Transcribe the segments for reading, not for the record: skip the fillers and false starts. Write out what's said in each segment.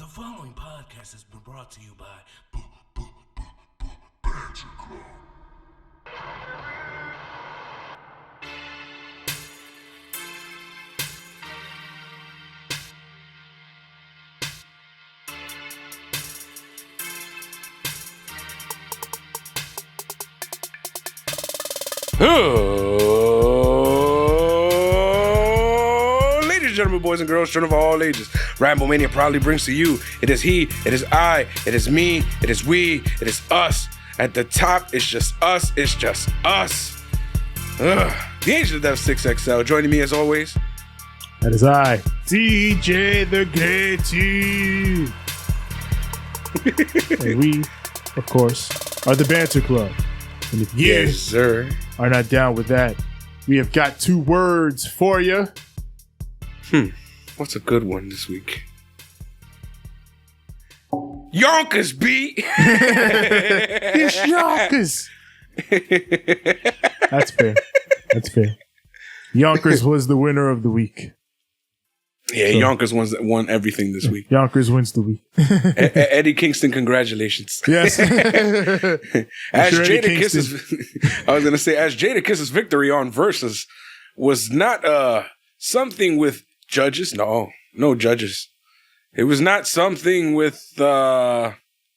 The following podcast has been brought to you by Banter Club. Ladies and gentlemen, boys and girls, children of all ages, Ramblemania proudly brings to you, it is he, it is I, it is me, it is we, it is us. At the top, it's just us, it's just us. The Angel of Death 6XL, joining me as always. That is I, DJ the Gaty. And we, of course, are the Banter Club. And if you Yes, sir. are not down with that, we have got 2 words for you. What's a good one this week? Yonkers beat. It's Yonkers. That's fair. That's fair. Yonkers was the winner of the week. Yeah, So- Yonkers won everything this week. Yonkers wins the week. Eddie Kingston, congratulations. Yes. As sure Eddie Jada I was gonna say, as Jada Kiss's victory on Verzuz was not something with judges. No judges. It was not something with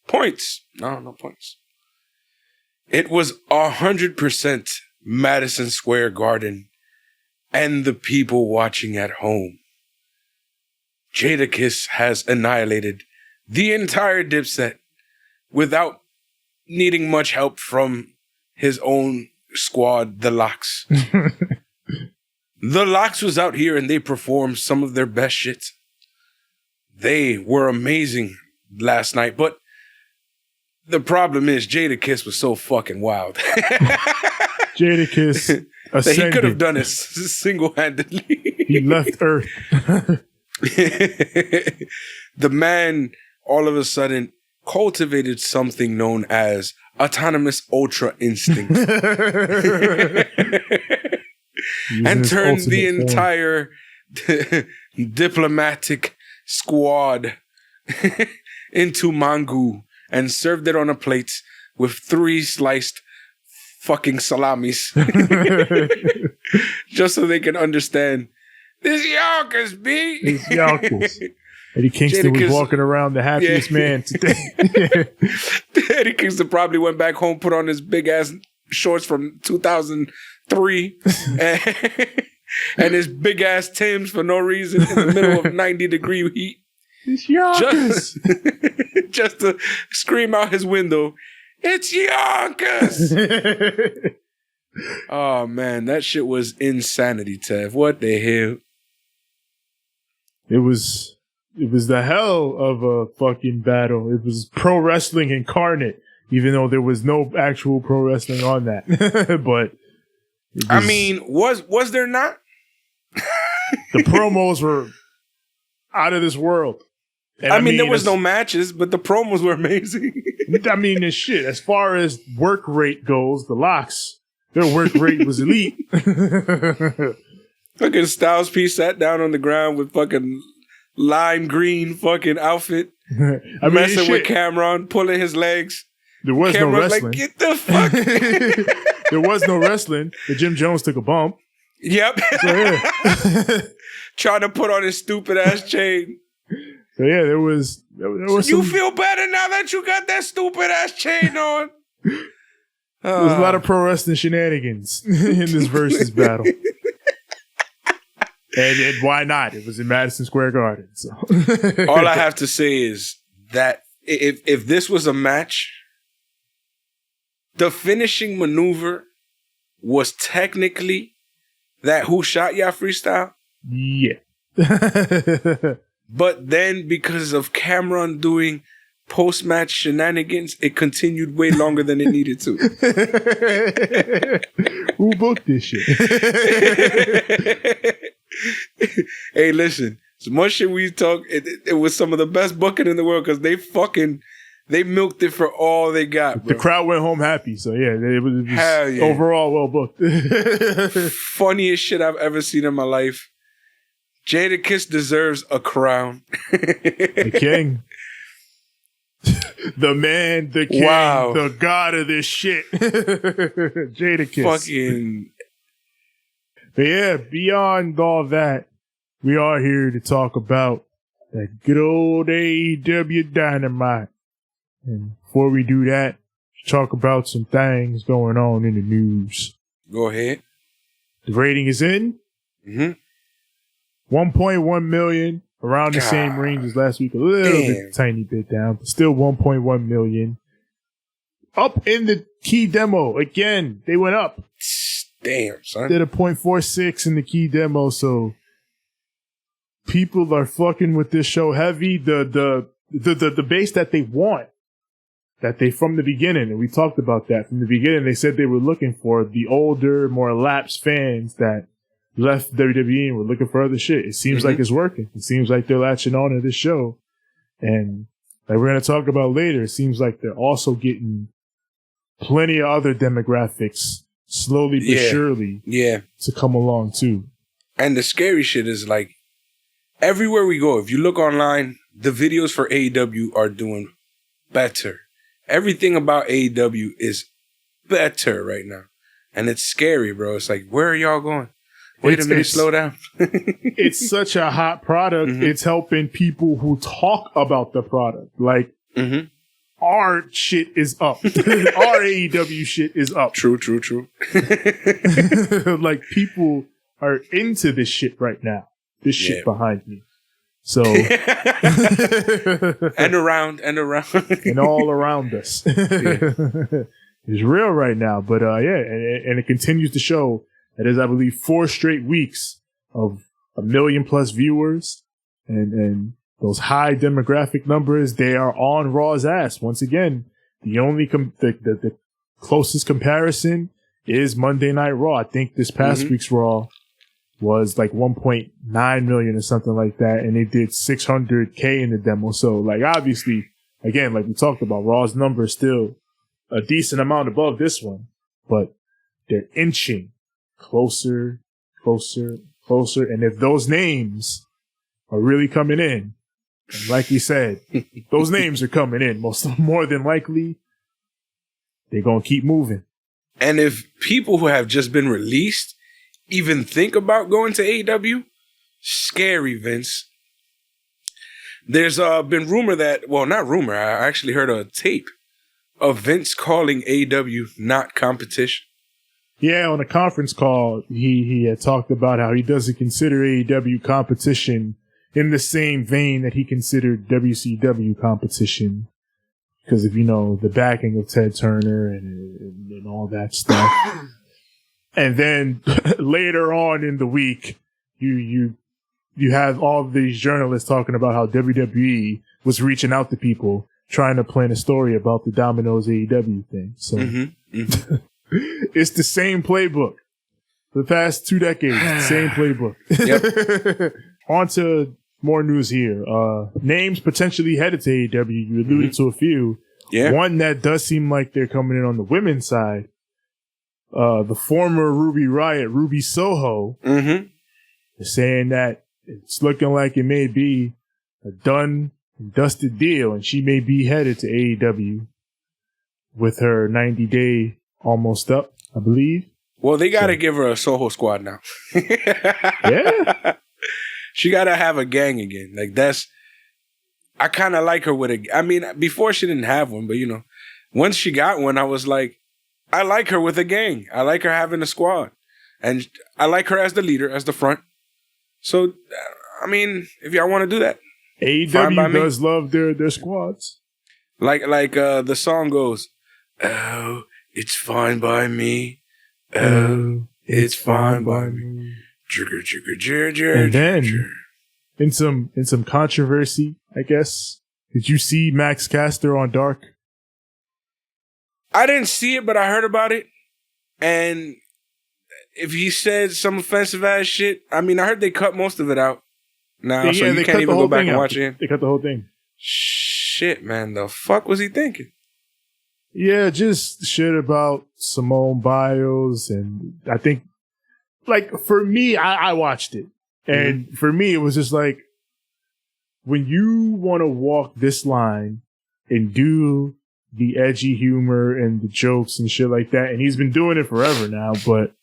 points. No points. It was 100% Madison Square Garden and the people watching at home. Jada Kiss has annihilated the entire Dipset without needing much help from his own squad, the Locks. The Locks was out here and they performed some of their best shit. They were amazing last night, but the problem is Jada Kiss was so fucking wild. Jada Kiss that he could have ascended. done it single-handedly. He left Earth. The man all of a sudden cultivated something known as autonomous ultra instinct Using and his turned the ultimate form. entire diplomatic squad into mangu and served it on a plate with 3 sliced fucking salamis just so they can understand this Yonkers beat. It's Yonkers. Eddie Kingston was Jadakiss- walking around the happiest man today. Eddie Kingston probably went back home, put on his big ass shorts from 2003 and his big ass Timbs for no reason in the middle of 90-degree heat. It's Yonkers. Just to scream out his window, "It's Yonkers!" Oh man, that shit was insanity, Tev. What the hell? It was the hell of a fucking battle. It was pro wrestling incarnate, even though there was no actual pro wrestling on that. But it I was- mean, was there not? the promos were out of this world. And I mean, there was as- no matches, but the promos were amazing. I mean, this shit. As far as work rate goes, the Locks, their work rate was elite. Fucking Styles P sat down on the ground with fucking lime green fucking outfit, I mean, messing shit, with Cameron, pulling his legs. there was no Cameron's wrestling. like, get the fuck. There was no wrestling. The Jim Jones took a bump. Yep. So yeah, Trying to put on his stupid ass chain. so yeah, there was You some, feel better now that you got that stupid ass chain on. there was a lot of pro wrestling shenanigans in this versus battle. And why not? It was in Madison Square Garden. So All I have to say is that if this was a match, the finishing maneuver was technically that "Who Shot Ya" freestyle. yeah. But then because of Cameron doing post-match shenanigans, it continued way longer than it needed to. Who booked this shit? Hey, listen, so much shit we talk, it was some of the best booking in the world because they milked it for all they got, The bro. crowd went home happy. So yeah, it was Hell yeah. overall well booked. Funniest shit I've ever seen in my life. Jada Kiss deserves a crown. The king. The man, the king, the god of this shit. Jadakiss. Fucking. But yeah, beyond all that, we are here to talk about that good old AEW Dynamite. And before we do that, talk about some things going on in the news. Go ahead. The rating is in. 1.1 million, around the same range as last week. A little bit, tiny bit down, but still 1.1 million. Up in the key demo again. They went up. Damn, son. Did a 0.46 in the key demo, so people are fucking with this show heavy. The base that they want, that they from the beginning, and we talked about that from the beginning. They said they were looking for the older, more lapsed fans that left WWE and were looking for other shit. It seems like it's working. It seems like they're latching on to this show, and like we're gonna talk about later, it seems like they're also getting plenty of other demographics slowly but surely to come along too. And the scary shit is like everywhere we go, if you look online, the videos for AEW are doing better. Everything about AEW is better right now. And it's scary, bro. It's like, where are y'all going? Wait a minute, slow down. It's such a hot product. It's helping people who talk about the product. Like, our shit is up. Our AEW shit is up. True. Like, people are into this shit right now. This shit behind me. So. and around. And all around us. It's real right now. But, and it continues to show that is, I believe, 4 straight weeks of 1 million plus viewers and those high demographic numbers. They are on Raw's ass. Once again, the only the closest comparison is Monday Night Raw. I think this past week's Raw was like 1.9 million or something like that, and they did 600K in the demo. So, like, obviously, again, like we talked about, Raw's number is still a decent amount above this one, but they're inching closer. And if those names are really coming in, and like we said, those names are coming in more than likely, they're going to keep moving. And if people who have just been released even think about going to AEW, scary, Vince. There's been rumor that, well, not rumor, I actually heard a tape of Vince calling AEW not competition. Yeah, on a conference call, he had talked about how he doesn't consider AEW competition in the same vein that he considered WCW competition because of, the backing of Ted Turner and all that stuff. And then later on in the week, you have all of these journalists talking about how WWE was reaching out to people trying to plan a story about the Domino's AEW thing. So it's the same playbook for the past 2 decades. Same playbook. Yep. On to more news here. Names potentially headed to AEW. You alluded to a few. Yeah. One that does seem like they're coming in on the women's side. The former Ruby Riott, Ruby Soho, is saying that it's looking like it may be a done and dusted deal, and she may be headed to AEW with her 90-day almost up, I believe. Well, they got to give her a Soho squad now. Yeah. She got to have a gang again. Like, I kind of like her with before she didn't have one, but, once she got one, I was like, I like her with a gang. I like her having a squad. And I like her as the leader, as the front. So, if y'all want to do that. AEW does love their squads. Like the song goes, oh, it's fine by me. Oh, it's fine by me. And then, in some controversy, I guess, did you see Max Caster on Dark? I didn't see it, but I heard about it. And if he said some offensive ass shit, I heard they cut most of it out now, so you can't even go back and watch it. They cut the whole thing. Shit, man. The fuck was he thinking? Yeah, just shit about Simone Biles. And I think, like, for me, I watched it. And for me, it was just like, when you want to walk this line and do the edgy humor and the jokes and shit like that. And he's been doing it forever now, but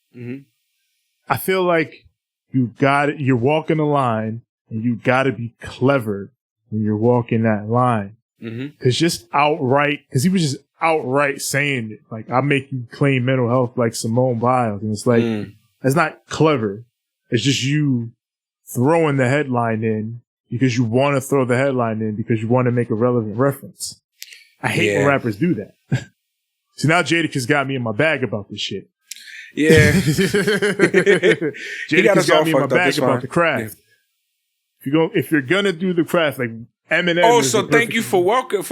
I feel like you're walking a line and you gotta be clever when you're walking that line. Cause he was just outright saying it. Like, I'll make you claim mental health like Simone Biles. And it's like, that's not clever. It's just you throwing the headline in because you want to throw the headline in because you want to make a relevant reference. I hate when rappers do that. So now Jadakiss got me in my bag about this shit. Yeah. Jadakiss got me in my bag about the craft. Yeah. If you're gonna do the craft, like Eminem. Oh, so thank you for welcome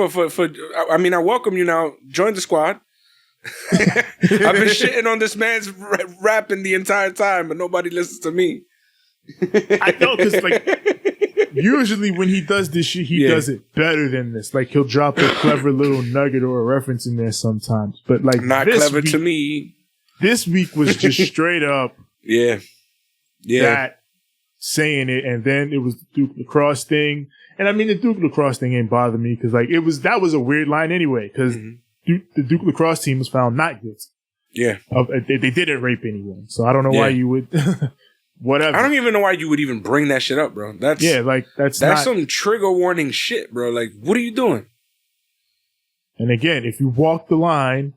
I mean, I welcome you now. Join the squad. I've been shitting on this man's rapping the entire time, but nobody listens to me. I know, because like usually when he does this shit, he does it better than this. Like, he'll drop a clever little nugget or a reference in there sometimes, but like not clever to me. This week was just straight up, that saying it, and then it was the Duke Lacrosse thing. And I mean, the Duke Lacrosse thing ain't bother me because like that was a weird line anyway, because the Duke Lacrosse team was found not guilty. Yeah, they didn't rape anyone, so I don't know why you would. Whatever. I don't even know why you would even bring that shit up, bro. That's some trigger warning shit, bro. Like, what are you doing? And again, if you walk the line,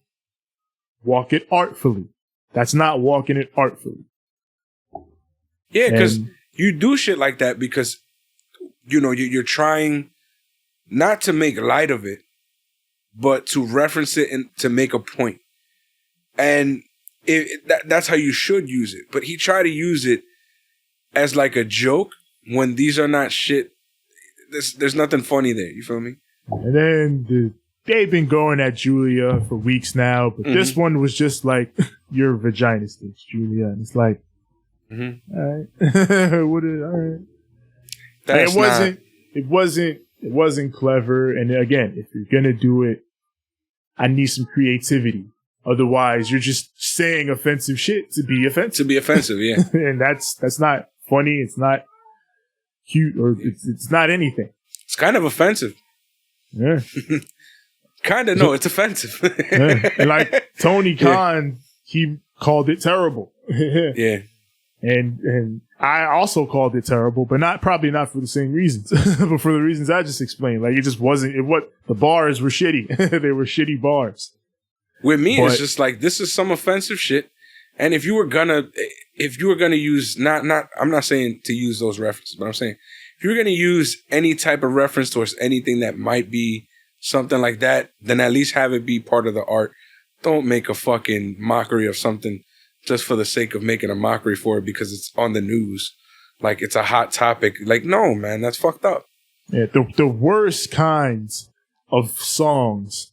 walk it artfully. That's not walking it artfully. Yeah, because you do shit like that because, you know, you're trying not to make light of it, but to reference it and to make a point. And that's how you should use it. But he tried to use it as like a joke when these are not shit. There's nothing funny there. You feel me? And then they've been going at Julia for weeks now, but this one was just like, your vagina stinks, Julia. And it's like, all right. All right. It wasn't clever. And again, if you're going to do it, I need some creativity. Otherwise, you're just saying offensive shit to be offensive. Yeah. And that's not funny. It's not cute, or it's not anything. It's kind of offensive. Yeah. Kind of, no, it's offensive. Yeah. And like Tony Khan, he called it terrible. Yeah. And I also called it terrible, but probably not for the same reasons, but for the reasons I just explained. Like, it just wasn't, the bars were shitty. They were shitty bars. With me, it's just like, this is some offensive shit. And if you were gonna use, I'm not saying to use those references, but I'm saying, if you were gonna use any type of reference towards anything that might be something like that, then at least have it be part of the art. Don't make a fucking mockery of something just for the sake of making a mockery for it because it's on the news. Like, it's a hot topic. Like, no, man, that's fucked up. Yeah, the worst kinds of songs,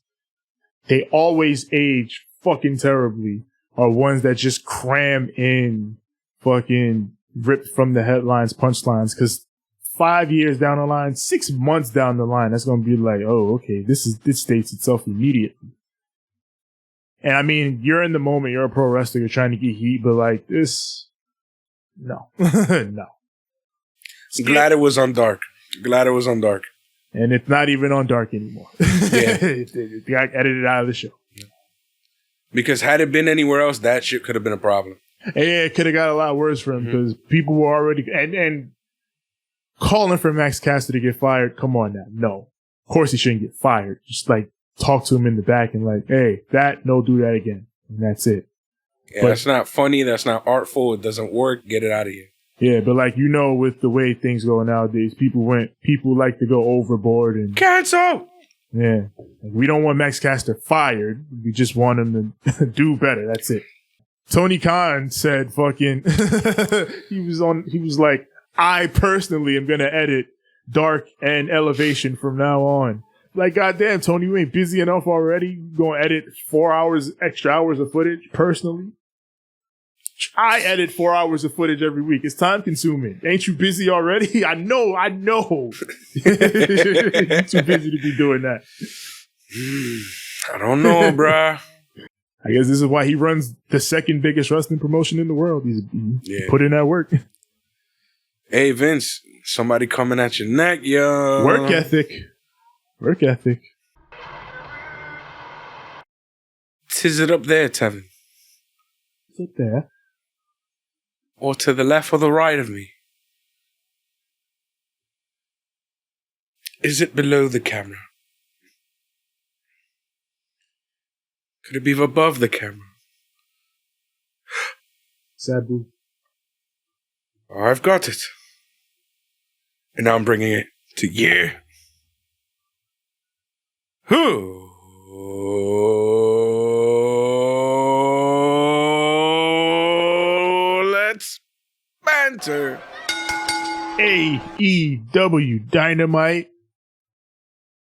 they always age fucking terribly, are ones that just cram in fucking ripped from the headlines, punchlines, because 5 years down the line, 6 months down the line, that's going to be like, oh, okay, this states itself immediately. And I mean, you're in the moment, you're a pro wrestler, you're trying to get heat, but like this, no. No. Glad it was on Dark. And it's not even on Dark anymore. Yeah. It got edited out of the show. Because had it been anywhere else, that shit could have been a problem. Yeah, it could have got a lot worse for him because people were already, and calling for Max Caster to get fired. Come on now. No. Of course he shouldn't get fired. Just like talk to him in the back and like, hey, do that again. And that's it. Yeah, that's not funny. That's not artful. It doesn't work. Get it out of here. Yeah, but like, you know, with the way things go nowadays, people like to go overboard and cancel. Yeah. We don't want Max Caster fired. We just want him to do better. That's it. Tony Khan said fucking he was like, I personally am gonna edit Dark and Elevation from now on. Like, goddamn, Tony, you ain't busy enough already? You gonna edit 4 hours, extra hours of footage personally? I edit 4 hours of footage every week. It's time consuming. Ain't you busy already? I know. You're too busy to be doing that. I don't know, bruh. I guess this is why he runs the second biggest wrestling promotion in the world. He's put in that work. Hey, Vince, somebody coming at your neck, yo. Work ethic. 'Tis it up there, Tevin? Is it there? Or to the left or the right of me? Is it below the camera? Could it be above the camera? Sabu. I've got it. And now I'm bringing it to you. Let's banter. AEW Dynamite.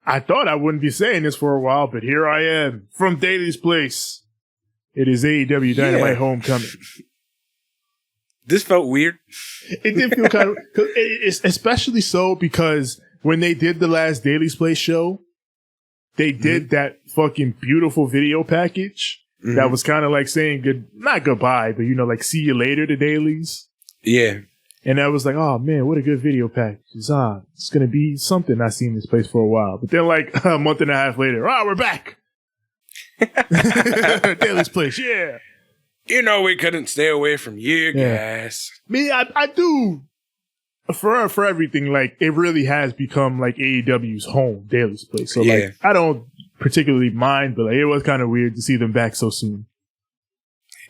I thought I wouldn't be saying this for a while, but here I am from Daly's Place. It is AEW Dynamite Homecoming. This felt weird. It did feel kind of, especially so because when they did the last Daly's Place show, they did that fucking beautiful video package that was kind of like saying not goodbye, but like see you later to Daly's. Yeah. And I was like, oh man, what a good video package. It's going to be something I've seen this place for a while. But then like a month and a half later, we're back. Daly's Place, yeah. We couldn't stay away from you guys. I mean, I do. For everything, like, it really has become like AEW's home, Daly's Place. So like, I don't particularly mind, but like, it was kind of weird to see them back so soon.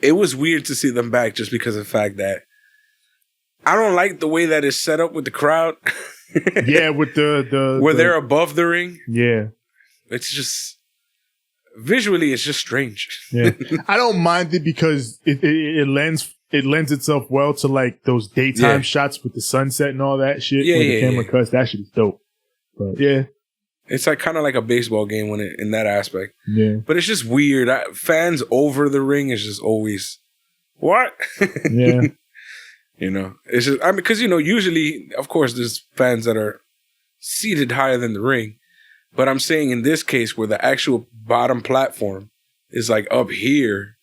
It was weird to see them back just because of the fact that I don't like the way that it's set up with the crowd. Yeah, with the they're above the ring. Yeah. It's just visually it's just strange. Yeah. I don't mind it because it lends itself well to like those daytime shots with the sunset and all that shit. Yeah, the camera cuts. That shit is dope. But yeah. It's like kind of like a baseball game in that aspect. Yeah. But it's just weird. Fans over the ring is just always what? Yeah. It's just, because, usually, of course, there's fans that are seated higher than the ring. But I'm saying in this case where the actual bottom platform is like up here,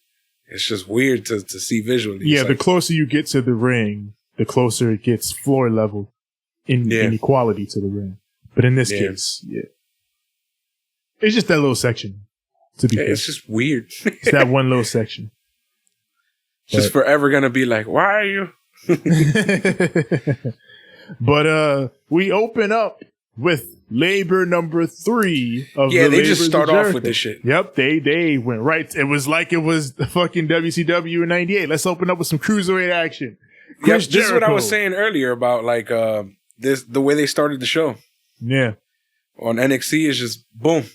it's just weird to see visually. Yeah, it's the closer you get to the ring, the closer it gets floor level in equality to the ring. But in this case, it's just that little section, to be fair. It's just weird. It's that one little section. Just forever going to be like, why are you... But we open up with labor number 3 of the they just Labors start of off Jericho. with this shit. Yep, they went right. It was like it was the fucking WCW in '98. Let's open up with some cruiserweight action. This is what I was saying earlier about like the way they started the show. Yeah, on NXT is just boom.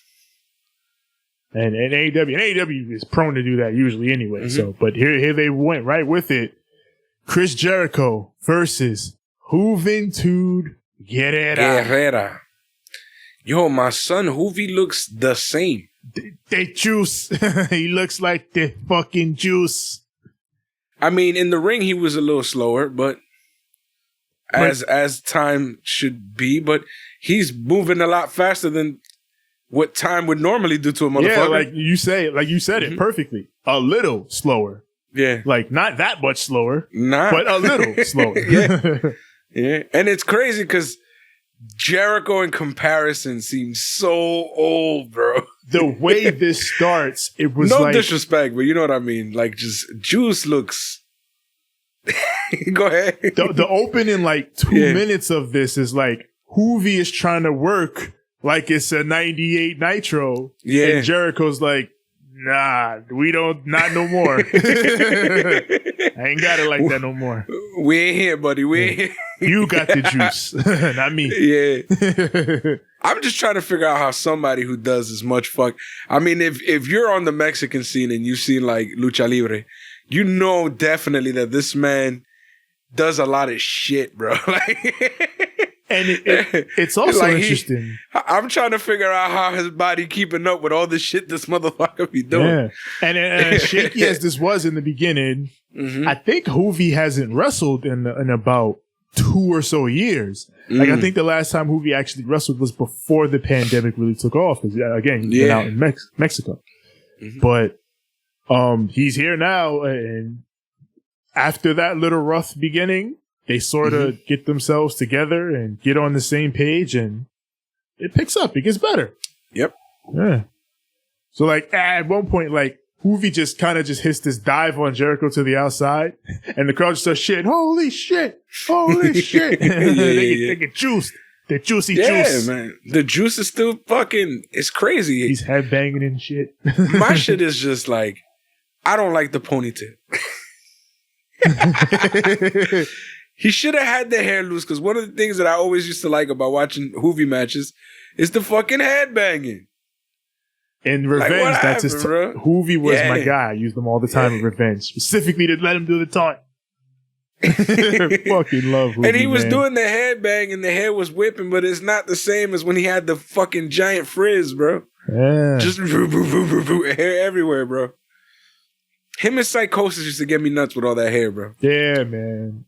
And AEW is prone to do that usually anyway. So, but here they went right with it. Chris Jericho versus Juventud Guerrera. Yo, my son Hoovy looks the same. The juice. He looks like the fucking juice. I mean, in the ring he was a little slower, but as time should be, but he's moving a lot faster than what time would normally do to a motherfucker. Yeah, like you said it perfectly. A little slower. Yeah. Like, not that much slower, but a little slower. Yeah. And it's crazy because Jericho in comparison seems so old, bro. The way this starts, it was no like... No disrespect, but you know what I mean? Like, just Juice looks... Go ahead. The opening, like, 2 minutes of this is like, Hoovy is trying to work like it's a 98 Nitro. Yeah. And Jericho's like, nah, we don't, not no more. I ain't got it like that no more. We ain't here, buddy. We ain't here. You got the juice, not me. Yeah. I'm just trying to figure out how somebody who does as much fuck. I mean, if you're on the Mexican scene and you see like Lucha Libre, you know definitely that this man does a lot of shit, bro. And it's also like interesting. I'm trying to figure out how his body keeping up with all the shit this motherfucker be doing. Yeah. And as shaky as this was in the beginning, I think Hoovy hasn't wrestled in about 2 or so years. Like, I think the last time Hoovy actually wrestled was before the pandemic really took off. Because, again, he's been out in Mexico. But he's here now. And after that little rough beginning, they sort of get themselves together and get on the same page, and it picks up. It gets better. Yep. Yeah. So, like, at one point, like, Hoovy just kind of just hits this dive on Jericho to the outside, and the crowd just starts shitting, holy shit! They get juiced. They're juicy juice. Yeah, man. The juice is still fucking, it's crazy. He's headbanging and shit. My shit is just like, I don't like the ponytail. He should have had the hair loose, because one of the things that I always used to like about watching Hoovy matches is the fucking headbanging. In Revenge, like, that's his Hoovy was my guy. I used them all the time in Revenge, specifically to let him do the taunt. Fucking love Hoovy, and he was doing the headbang and the hair was whipping, but it's not the same as when he had the fucking giant frizz, bro. Yeah. Just hair everywhere, bro. Him and Psychosis used to get me nuts with all that hair, bro. Yeah, man.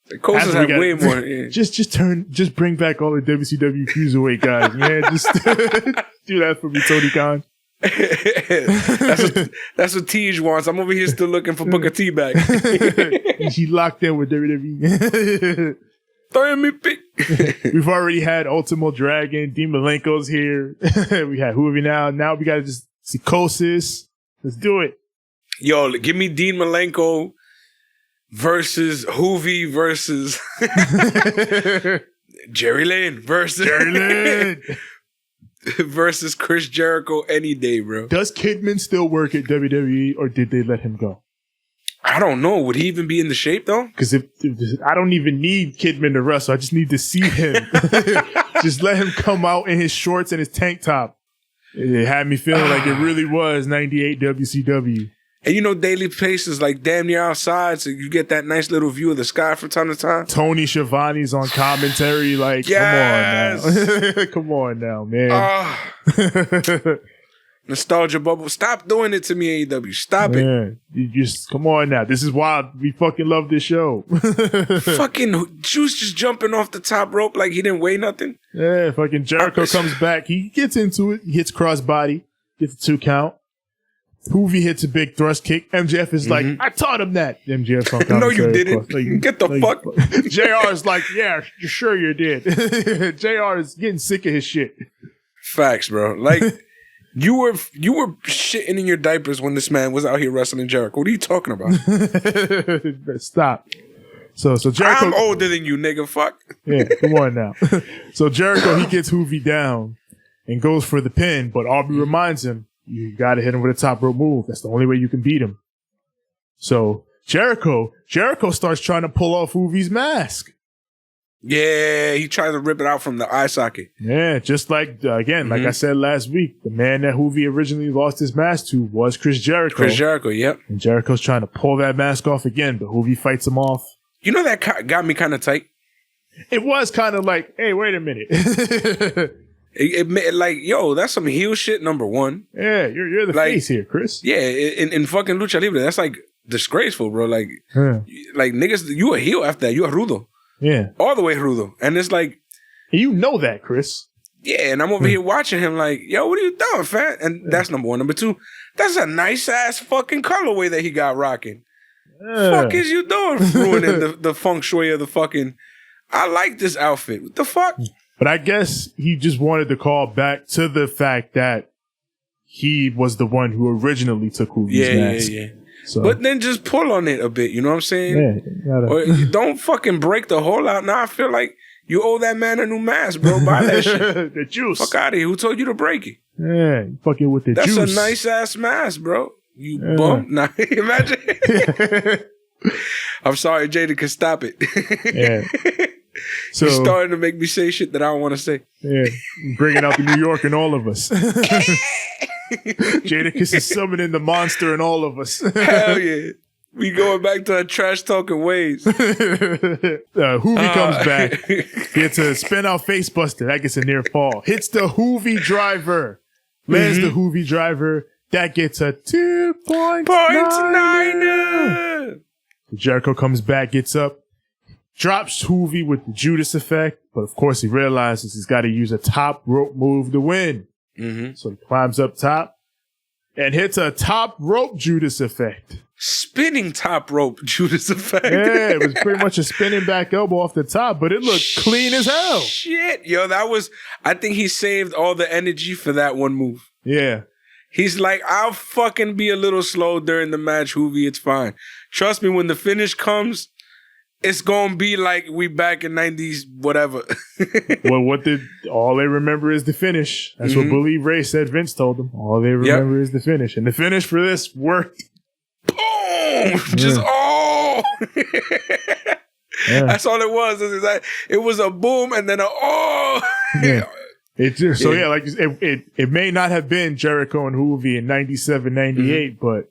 Psychosis had way more. Yeah. Just bring back all the WCW Cruiserweight guys, man. Just do that for me, Tony Khan. That's what Tej wants. I'm over here still looking for Booker T back. He locked in with WWE. We've already had Ultimo Dragon, Dean Malenko's here. We had Hoovy now. Now we gotta just see Psychosis. Let's do it. Yo, give me Dean Malenko versus Hoovy versus Jerry Lynn versus Chris Jericho any day, bro. Does Kidman still work at WWE, or did they let him go? I don't know. Would he even be in the shape though? Because if I don't even need Kidman to wrestle, I just need to see him. Just let him come out in his shorts and his tank top. It had me feeling like it really was 98 WCW. And you know, Daily Place is like damn near outside, so you get that nice little view of the sky from time to time. Tony Schiavone's on commentary, like, yes! Come on now, man. Nostalgia bubble. Stop doing it to me, AEW. Stop it. You just, come on now. This is why we fucking love this show. Fucking Juice just jumping off the top rope like he didn't weigh nothing. Yeah, fucking Jericho comes back. He gets into it. He hits crossbody. Gets a 2 count. Hoovy hits a big thrust kick. MJF is like, I taught him that. MJF on commentary. No, you didn't. Like, get the fuck. JR is like, yeah, sure you did. JR is getting sick of his shit. Facts, bro. Like, you were shitting in your diapers when this man was out here wrestling Jericho. What are you talking about? Stop. So Jericho. I'm older than you, nigga. Fuck. Yeah, come on now. So Jericho, he gets Hoovy down and goes for the pin, but Aubrey reminds him, you got to hit him with a top rope move. That's the only way you can beat him. So Jericho starts trying to pull off Hoovy's mask. Yeah, he tries to rip it out from the eye socket. Yeah, just like, again, like I said last week, the man that Hoovy originally lost his mask to was Chris Jericho. Chris Jericho, yep. And Jericho's trying to pull that mask off again, but Hoovy fights him off. You know that got me kind of tight? It was kind of like, hey, wait a minute. It like, yo, that's some heel shit, number one. Yeah, you're the face here, Chris. Yeah, in fucking Lucha Libre, that's like disgraceful, bro. Like, like niggas, you a heel after that. You a rudo. Yeah. All the way rudo. And it's like... You know that, Chris. Yeah, and I'm over here watching him like, yo, what are you doing, fam? And that's number one. Number two, that's a nice-ass fucking colorway that he got rocking. Fuck is you doing? Ruining the feng shui of the fucking... I like this outfit. What the fuck? But I guess he just wanted to call back to the fact that he was the one who originally took Hoovy's mask. Yeah. So. But then just pull on it a bit, you know what I'm saying? Yeah. Or don't fucking break the hole out. Now I feel like you owe that man a new mask, bro. Buy that shit. The juice. Fuck out of here. Who told you to break it? Yeah, you fucking with the juice. That's a nice-ass mask, bro. You bum. Nah, imagine. I'm sorry, Jada could stop it. Yeah. So, you're starting to make me say shit that I don't want to say. Yeah, bringing out the New York in all of us. Jadakiss is summoning the monster in all of us. Hell yeah. We going back to our trash talking ways. Hoovy comes back. Gets a spin out face buster. That gets a near fall. Hits the Hoovy driver. Lands the Hoovy driver. That gets a 2.9. Jericho comes back, gets up. Drops Hoovy with the Judas effect, but of course he realizes he's got to use a top rope move to win. So he climbs up top and hits a top rope Judas effect. Spinning top rope Judas effect. Yeah, it was pretty much a spinning back elbow off the top, but it looked clean as hell. Shit, yo, I think he saved all the energy for that one move. Yeah. He's like, I'll fucking be a little slow during the match, Hoovy. It's fine. Trust me, when the finish comes, it's gonna be like we back in 90s, whatever. Well, all they remember is the finish. That's what Bully Ray said Vince told them. All they remember is the finish. And the finish for this worked. Boom! Just That's all it was. It was a boom and then a Yeah. It may not have been Jericho and Hoovy in 97, 98, but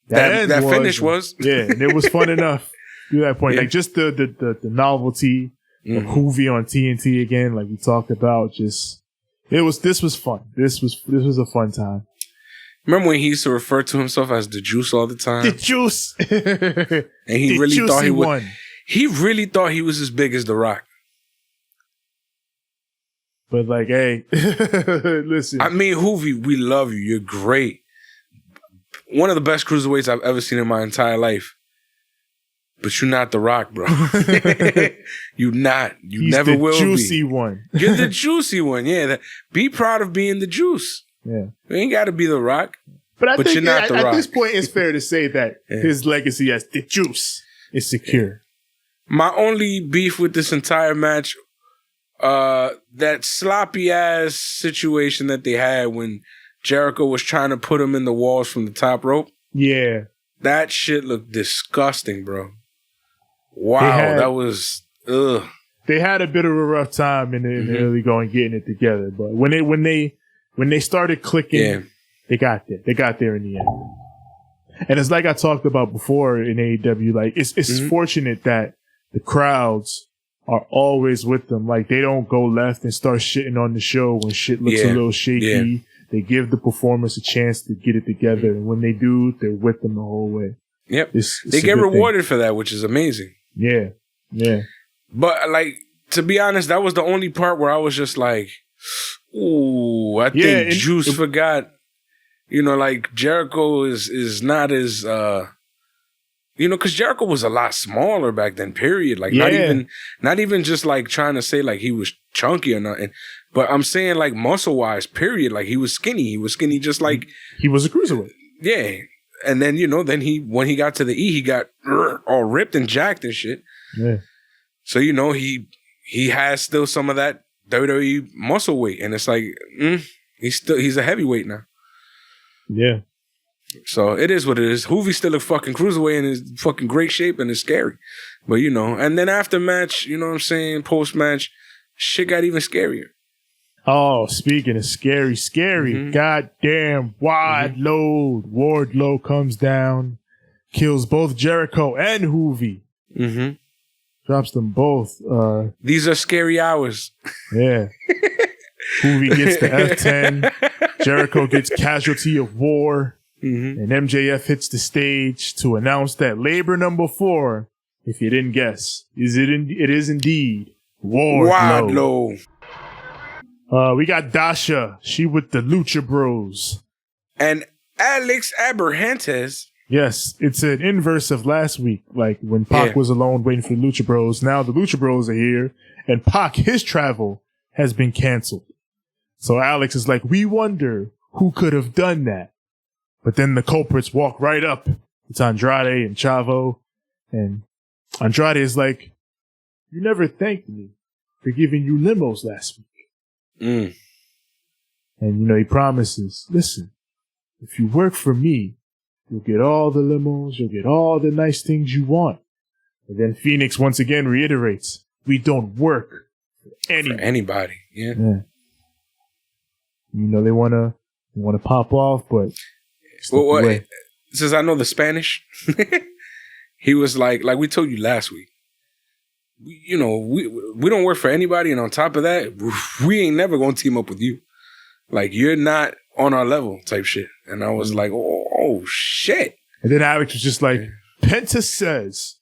that finish was. Yeah, and it was fun enough to that point. Like just the novelty of Hoovy on TNT again, like we talked about, this was fun. This was a fun time. Remember when he used to refer to himself as the Juice all the time? The Juice. And he really thought he would. He really thought he was as big as The Rock. But like, hey, listen. I mean, Hoovy, we love you. You're great. One of the best cruiserweights I've ever seen in my entire life. But you're not The Rock, bro. You're not. You never will be. He's the juicy one. You're the juicy one. Yeah. Be proud of being the juice. Yeah. You ain't got to be The Rock. But I think you're not The Rock. At this point, it's fair to say that his legacy as the Juice is secure. My only beef with this entire match, that sloppy ass situation that they had when Jericho was trying to put him in the walls from the top rope. Yeah. That shit looked disgusting, bro. Wow, that was ugh. They had a bit of a rough time in the early going getting it together, but when they started clicking, they got there. They got there in the end. And it's like I talked about before in AEW, like it's fortunate that the crowds are always with them. Like they don't go left and start shitting on the show when shit looks a little shaky. Yeah. They give the performers a chance to get it together, and when they do, they're with them the whole way. Yep, they get rewarded for that, which is amazing. Yeah, yeah. But like, to be honest, that was the only part where I was just like, "Ooh, I think Juice forgot." You know, like Jericho is not as, because Jericho was a lot smaller back then. Period. Like not even just like trying to say like he was chunky or nothing. But I'm saying like muscle wise, period. Like he was skinny. He was skinny just like he was a cruiserweight. Yeah. And then, when he got to the E, he got all ripped and jacked and shit. Yeah. So, he has still some of that WWE muscle weight. And it's like, he's a heavyweight now. Yeah. So it is what it is. Hoovy's still a fucking cruiserweight and is fucking great shape and is scary. But, and then after match, you know what I'm saying, post match, shit got even scarier. Oh, speaking of scary, goddamn wide load. Wardlow comes down, kills both Jericho and Hoovy. Mm-hmm. Drops them both. These are scary hours. Yeah. Hoovy gets the F10. Jericho gets casualty of war. Mm-hmm. And MJF hits the stage to announce that Labor number 4, if you didn't guess, it is indeed Wardlow. We got Dasha. She with the Lucha Bros. And Alex Abrahantes. Yes, it's an inverse of last week. Like when Pac was alone waiting for the Lucha Bros. Now the Lucha Bros are here. And Pac, his travel has been canceled. So Alex is like, we wonder who could have done that. But then the culprits walk right up. It's Andrade and Chavo. And Andrade is like, you never thanked me for giving you limos last week. Mm. And, he promises, listen, if you work for me, you'll get all the limos, you'll get all the nice things you want. And then Phoenix once again reiterates, we don't work for anybody. Yeah. They want to pop off, but since I know the Spanish, he was like we told you last week, we don't work for anybody, and on top of that, we ain't never gonna team up with you. Like, you're not on our level type shit. And I was like, oh shit. And then Alex was just like, Penta says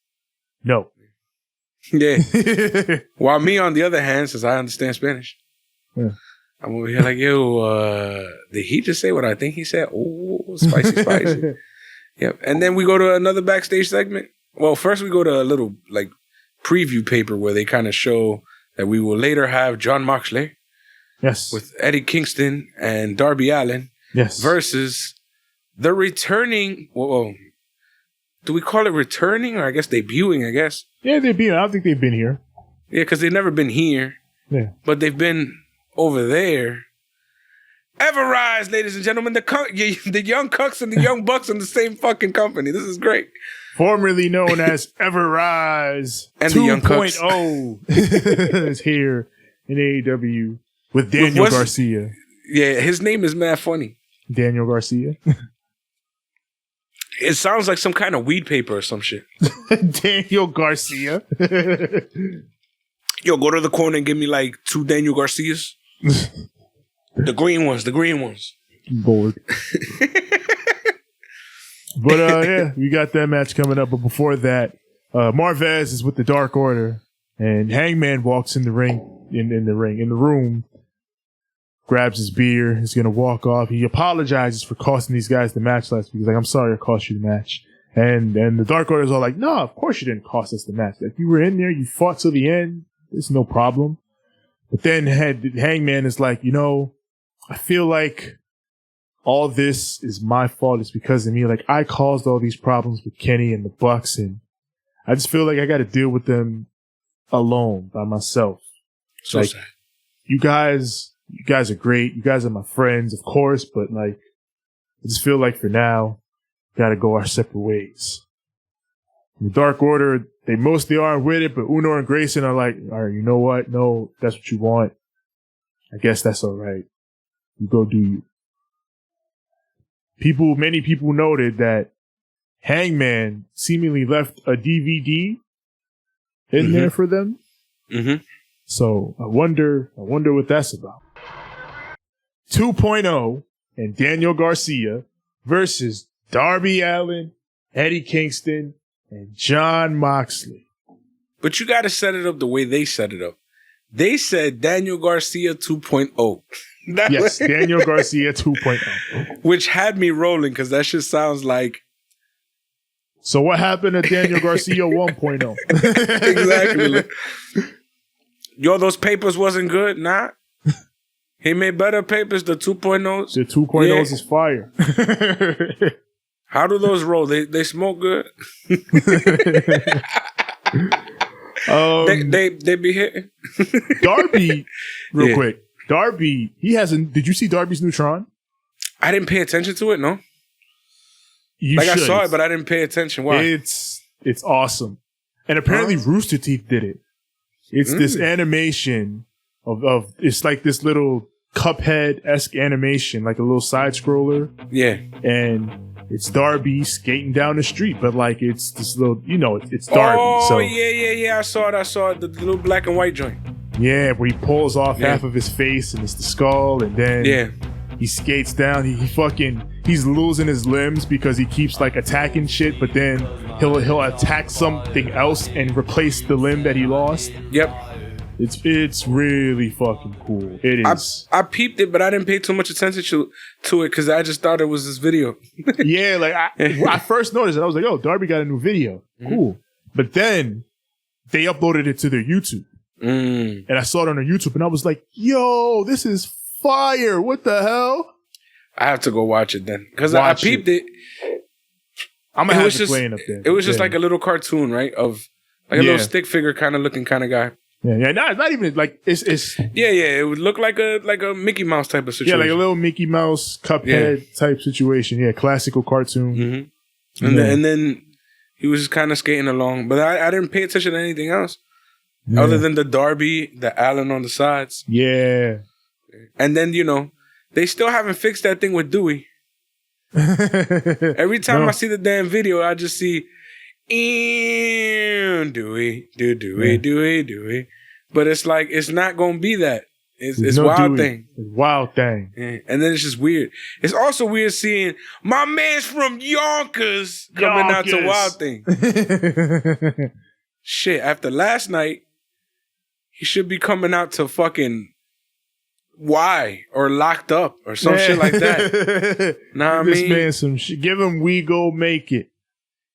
no. Yeah. While me, on the other hand, since I understand Spanish, I'm over here like, yo, did he just say what I think he said? Oh, spicy. Yep. And then we go to another backstage segment. Well, first we go to a little like preview paper where they kind of show that we will later have Jon Moxley. Yes. With Eddie Kingston and Darby Allin. Yes. Versus the returning. Whoa. Do we call it returning, or I guess debuting? I guess. Yeah, I don't think they've been here. Yeah, because they've never been here. Yeah, but they've been over there. Everrise, ladies and gentlemen, the young cucks and the young bucks in the same fucking company. This is great. Formerly known as Everrise and 2.0 is here in AEW with Daniel Garcia. Yeah, his name is mad funny. Daniel Garcia. It sounds like some kind of weed paper or some shit. Daniel Garcia. Yo, go to the corner and give me like 2 Daniel Garcias. The green ones. Bored. But yeah, we got that match coming up. But before that, Marvez is with the Dark Order, and Hangman walks in the room, grabs his beer, is gonna walk off. He apologizes for costing these guys the match last week. He's like, "I'm sorry, I cost you the match." And the Dark Order's all like, "No, of course you didn't cost us the match. Like, you were in there, you fought till the end. There's no problem." But then Hangman is like, I feel like all this is my fault. It's because of me. Like, I caused all these problems with Kenny and the Bucks, and I just feel like I got to deal with them alone by myself. So like, sad. You guys are great. You guys are my friends, of course, but like, I just feel like for now, got to go our separate ways. The Dark Order, they mostly aren't with it, but Uno and Grayson are like, all right, you know what? No, that's what you want. I guess that's all right. You go do you. Many people noted that Hangman seemingly left a DVD in there for them. Mm-hmm. So I wonder what that's about. 2.0 and Daniel Garcia versus Darby Allin, Eddie Kingston, and Jon Moxley. But you got to set it up the way they set it up. They said Daniel Garcia 2.0. Yes, Daniel Garcia 2.0. Which had me rolling because that shit sounds like... So what happened to Daniel Garcia 1.0? Exactly. Yo, those papers wasn't good? Nah. He made better papers, the 2.0s. The 2.0s is fire. How do those roll? They smoke good? They be hitting. Darby, real quick. Darby, he hasn't. Did you see Darby's Neutron? I didn't pay attention to it, no. I saw it, but I didn't pay attention. Why? It's awesome. And apparently Rooster Teeth did it. It's this animation of it's like this little Cuphead-esque animation, like a little side scroller. Yeah. And it's Darby skating down the street, but like it's this little, it's Darby. Oh, yeah. I saw it. The little black and white joint. Yeah, where he pulls off half of his face and it's the skull, and then he skates down. He's losing his limbs because he keeps like attacking shit, but then he'll attack something else and replace the limb that he lost. Yep. It's really fucking cool. It is. I peeped it, but I didn't pay too much attention to it because I just thought it was this video. Yeah, like I first noticed it. I was like, oh, Darby got a new video. Cool. But then they uploaded it to their YouTube. And I saw it on their YouTube and I was like, yo, this is fire. What the hell? I have to go watch it then. Because I peeped it. I'm going to have to play it up there. It was just like a little cartoon, right? Of like a little stick figure kind of looking kind of guy. Yeah. Not even like it's. Yeah. It would look like a Mickey Mouse type of situation. Yeah, like a little Mickey Mouse Cuphead type situation. Yeah, classical cartoon. Mm-hmm. And then he was just kind of skating along, but I didn't pay attention to anything else other than the Darby, the Allen on the sides. Yeah. And then they still haven't fixed that thing with Dewey. Every time I see the damn video, I just see Dewey. But it's like, it's not going to be that. It's Wild Thing. It's Wild Thing. Yeah. And then it's just weird. It's also weird seeing my man's from Yonkers coming out to Wild Thing. Shit, after last night, he should be coming out to fucking Y or Locked Up or some shit like that. Nah, I mean, this man some shit. Give him We Go Make It.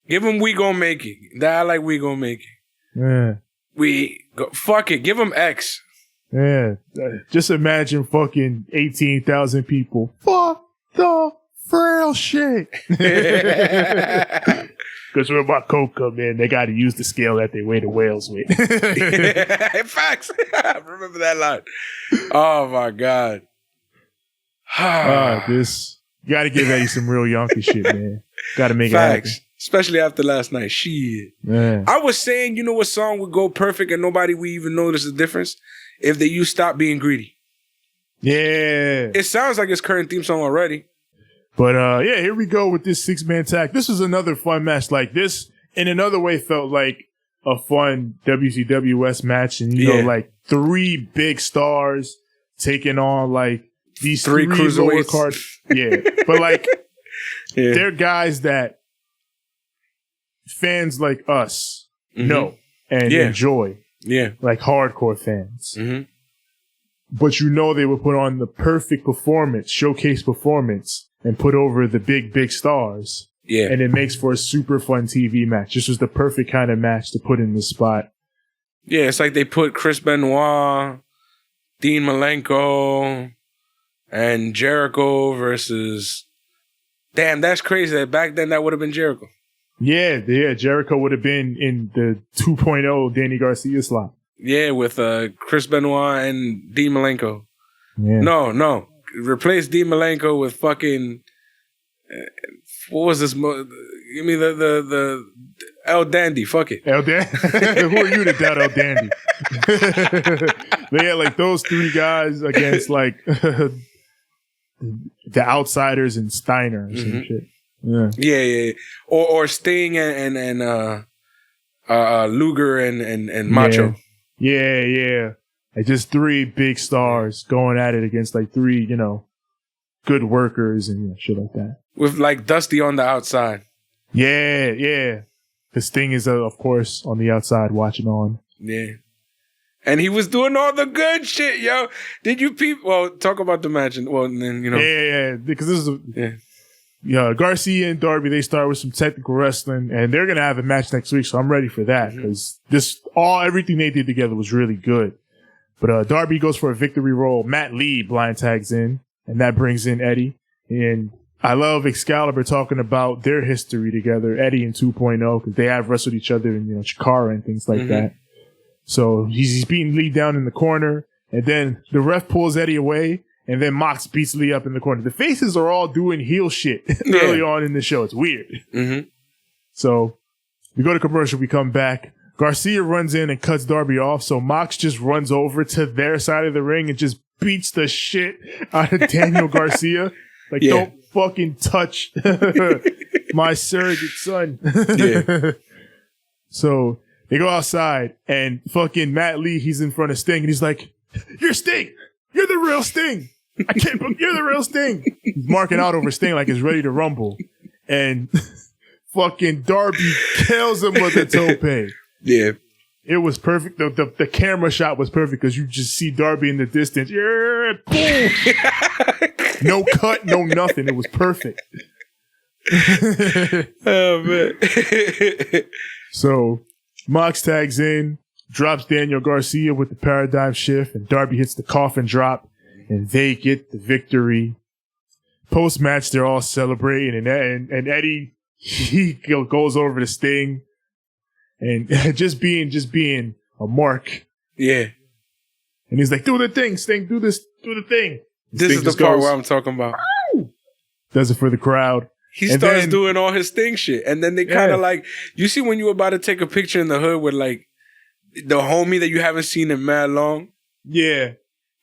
Give him We Gon' Make It. That I like We Gon' Make It. Yeah. Fuck it. Give him X. Yeah. Just imagine fucking 18,000 people. Fuck the frail shit. Because when my coke come in, they got to use the scale that they weigh the whales with. Facts. I remember that line. Oh my God. This you got to give Eddie some real Yankee shit, man. Got to make Facts. it happen. Especially after last night. Shit. Man. I was saying, you know what song would go perfect and nobody would even notice the difference? If they use Stop Being Greedy. Yeah. It sounds like its current theme song already. But yeah, here we go with this 6-man tag. This was another fun match. Like this, in another way, felt like a fun WCWS match. And, you know, like 3 big stars taking on like these 3 lower cards. Yeah. But like, they're guys that fans like us know and enjoy. Yeah. Like hardcore fans. Mm-hmm. But you know they would put on the perfect performance, showcase performance, and put over the big stars. Yeah. And it makes for a super fun TV match. This was the perfect kind of match to put in this spot. Yeah, it's like they put Chris Benoit, Dean Malenko, and Jericho versus... Damn, that's crazy that back then that would have been Jericho. Yeah, Jericho would have been in the 2.0 Danny Garcia slot. Yeah, with Chris Benoit and Dean Malenko. Yeah. No. Replace Dean Malenko with fucking... what was this? Give me the El Dandy. Fuck it. El Dandy? Who are you to doubt El Dandy? They had like those 3 guys against like the Outsiders and Steiner or some shit. Yeah. Or Sting and Luger and Macho. Yeah. Like just 3 big stars going at it against like 3, you know, good workers and shit like that. With like Dusty on the outside. Yeah. The Sting is, of course, on the outside watching on. Yeah. And he was doing all the good shit, yo. Did you talk about the match and then, you know. Yeah. Because this is Garcia and Darby, they start with some technical wrestling, and they're gonna have a match next week, so I'm ready for that because everything they did together was really good. But Darby goes for a victory roll. Matt Lee blind tags in, and that brings in Eddie. And I love Excalibur talking about their history together, Eddie and 2.0, because they have wrestled each other in Chikara and things like that. So he's beating Lee down in the corner, and then the ref pulls Eddie away. And then Mox beats Lee up in the corner. The faces are all doing heel shit early on in the show. It's weird. Mm-hmm. So we go to commercial. We come back. Garcia runs in and cuts Darby off. So Mox just runs over to their side of the ring and just beats the shit out of Daniel Garcia. Like, don't fucking touch my surrogate son. So they go outside and fucking Matt Lee, he's in front of Sting and he's like, "You're Sting. You're the real Sting. I can't believe you're the real Sting." He's marking out over Sting like he's ready to rumble. And fucking Darby kills him with a tope. Yeah. It was perfect. The camera shot was perfect because you just see Darby in the distance. Yeah, boom. No cut, no nothing. It was perfect. Oh, man. So Mox tags in, drops Daniel Garcia with the paradigm shift, and Darby hits the coffin drop, and they get the victory. Post-match, they're all celebrating, and Eddie, he goes over to Sting, and just being a mark. Yeah. And he's like, "Do the thing, Sting, do the thing." This is the part where I'm talking about. Does it for the crowd. He starts doing all his Sting shit, and then they kind of like, you see when you were about to take a picture in the hood with like, the homie that you haven't seen in mad long. Yeah.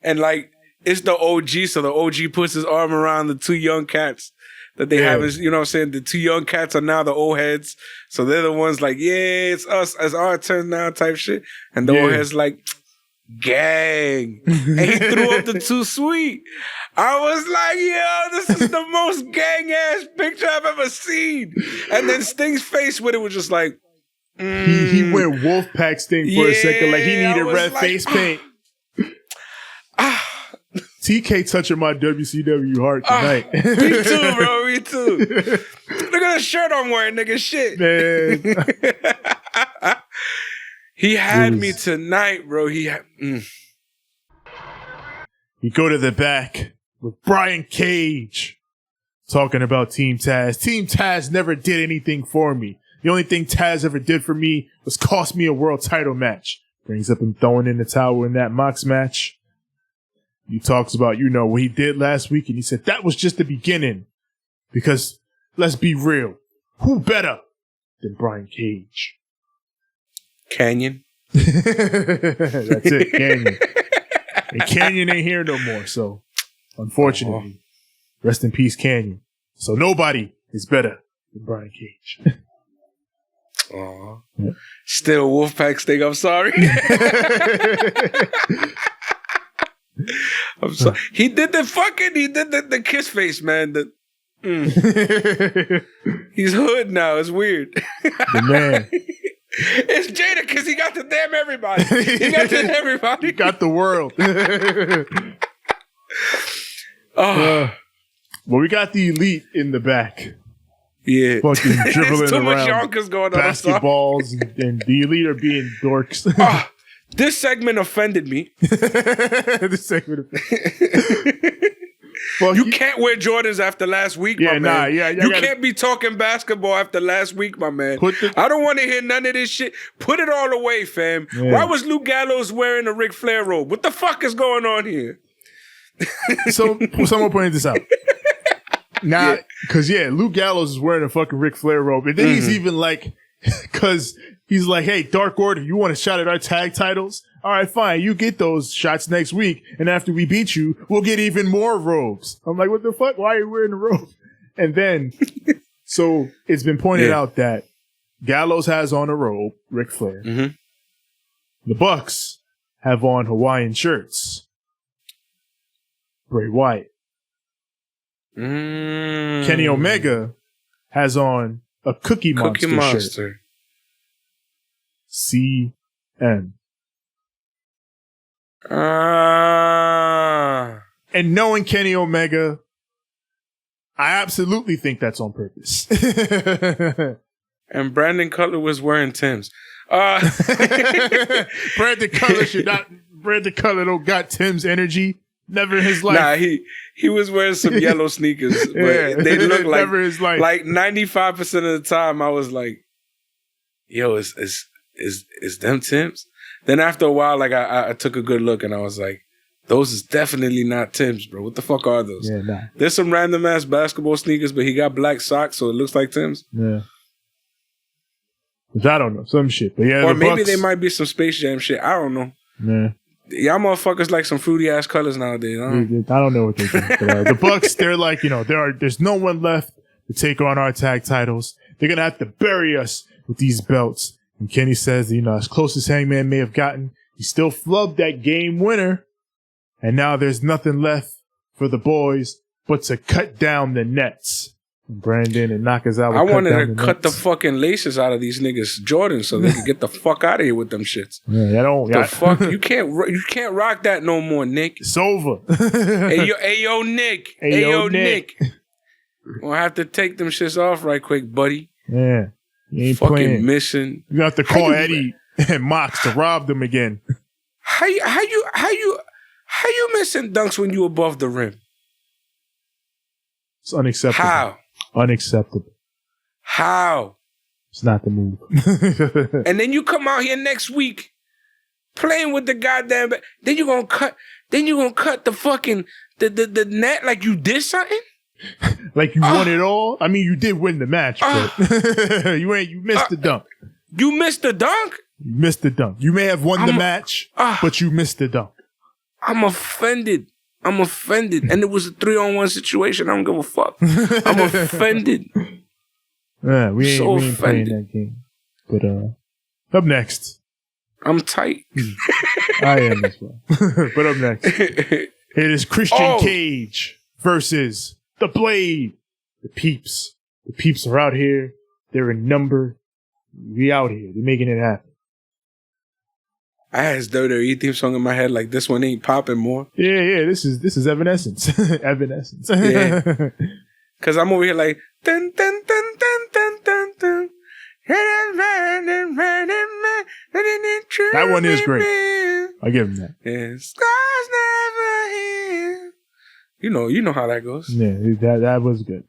And like, it's the OG, so the OG puts his arm around the 2 young cats that they haven't, you know what I'm saying? The 2 young cats are now the old heads. So they're the ones like, yeah, it's us, it's our turn now type shit. And the old heads like, gang. And he threw up the 2 sweet. I was like, yo, this is the most gang ass picture I've ever seen. And then Sting's face with it was just like, He went Wolfpack Sting for a second, like he needed red face paint. TK touching my WCW heart tonight. Me too, bro. Me too. Look at the shirt I'm wearing, nigga. Shit. Man. He had me tonight, bro. You go to the back with Brian Cage. talking about Team Taz. Team Taz never did anything for me. The only thing Taz ever did for me was cost me a world title match. Brings up him throwing in the towel in that Mox match. He talks about, what he did last week, and he said that was just the beginning. Because, let's be real, who better than Brian Cage? Canyon. That's it, Canyon. And Canyon ain't here no more, so unfortunately, rest in peace, Canyon. So nobody is better than Brian Cage. Aww. Yeah. Still Wolfpack Sting, I'm sorry. I'm sorry. He did the kiss face, man. He's hood now. It's weird. The man. It's Jada because he got to damn everybody. He got to everybody. He got the world. Well, we got the Elite in the back. Yeah. Fucking dribbling too much around yonkers going on. basketballs, and the Elite are being dorks. This segment offended me. This segment offended You can't wear Jordans after last week, my man. You can't be talking basketball after last week, my man. I don't want to hear none of this shit. Put it all away, fam. Yeah. Why was Luke Gallows wearing a Ric Flair robe? What the fuck is going on here? So someone pointed this out. Because Luke Gallows is wearing a fucking Ric Flair robe. And then he's even like, because he's like, hey, Dark Order, you want a shot at our tag titles? All right, fine. You get those shots next week. And after we beat you, we'll get even more robes. I'm like, what the fuck? Why are you wearing a robe? And then, so it's been pointed out that Gallows has on a robe, Ric Flair. Mm-hmm. The Bucks have on Hawaiian shirts. Bray Wyatt. Kenny Omega has on a Cookie Monster shirt. CM. And knowing Kenny Omega, I absolutely think that's on purpose. And Brandon Cutler was wearing Tim's. Brandon Cutler don't got Tim's energy. Never in his life. Nah, he was wearing some yellow sneakers, but they look like never in his life. Like 95% of the time, I was like, "Yo, is them Tim's?" Then after a while, like I took a good look and I was like, "Those is definitely not Tim's, bro. What the fuck are those?" Yeah, nah. There's some random ass basketball sneakers, but he got black socks, so it looks like Tim's. Yeah. Which I don't know, some shit. But yeah, or maybe they might be some Space Jam shit. I don't know. Yeah. Y'all motherfuckers like some fruity ass colors nowadays. I don't know what they think. But, the Bucks, they're like, there's no one left to take on our tag titles. They're gonna have to bury us with these belts. And Kenny says, as close as Hangman may have gotten, he still flubbed that game winner. And now there's nothing left for the boys but to cut down the nets. And Brandon and Nakazawa. I wanted to cut the fucking laces out of these niggas Jordans so they could get the fuck out of here with them shits. Yeah, I don't. The fuck you can't rock that no more, Nick. It's over. hey yo, Nick. Hey yo, Nick. We'll have to take them shits off right quick, buddy. Yeah, you ain't fucking playing. missing. You have to call Eddie and Mox to rob them again. How you missing dunks when you above the rim? It's unacceptable. How? Unacceptable. How? It's not the move. And then you come out here next week playing with the goddamn. Then you gonna cut the fucking the net like you did something. Like you won it all. I mean, you did win the match, but you missed the dunk. You missed the dunk. You missed the dunk. You may have won the match, but you missed the dunk. I'm offended. And it was a 3-on-1 situation. I don't give a fuck. I'm offended. Yeah, we ain't playing that game. But up next. I'm tight. I am as well. But up next. It is Christian Cage versus The Blade. The Peeps. The Peeps are out here. They're in number. We out here. They're making it happen. I had his WWE theme song in my head like this one ain't popping more. Yeah. This is Evanescence. Evanescence. Yeah. Cause I'm over here like dun dun dun dun dun dun dun. That one is great. I give him that. Yeah. Scars never heal. You know how that goes. Yeah, that was good.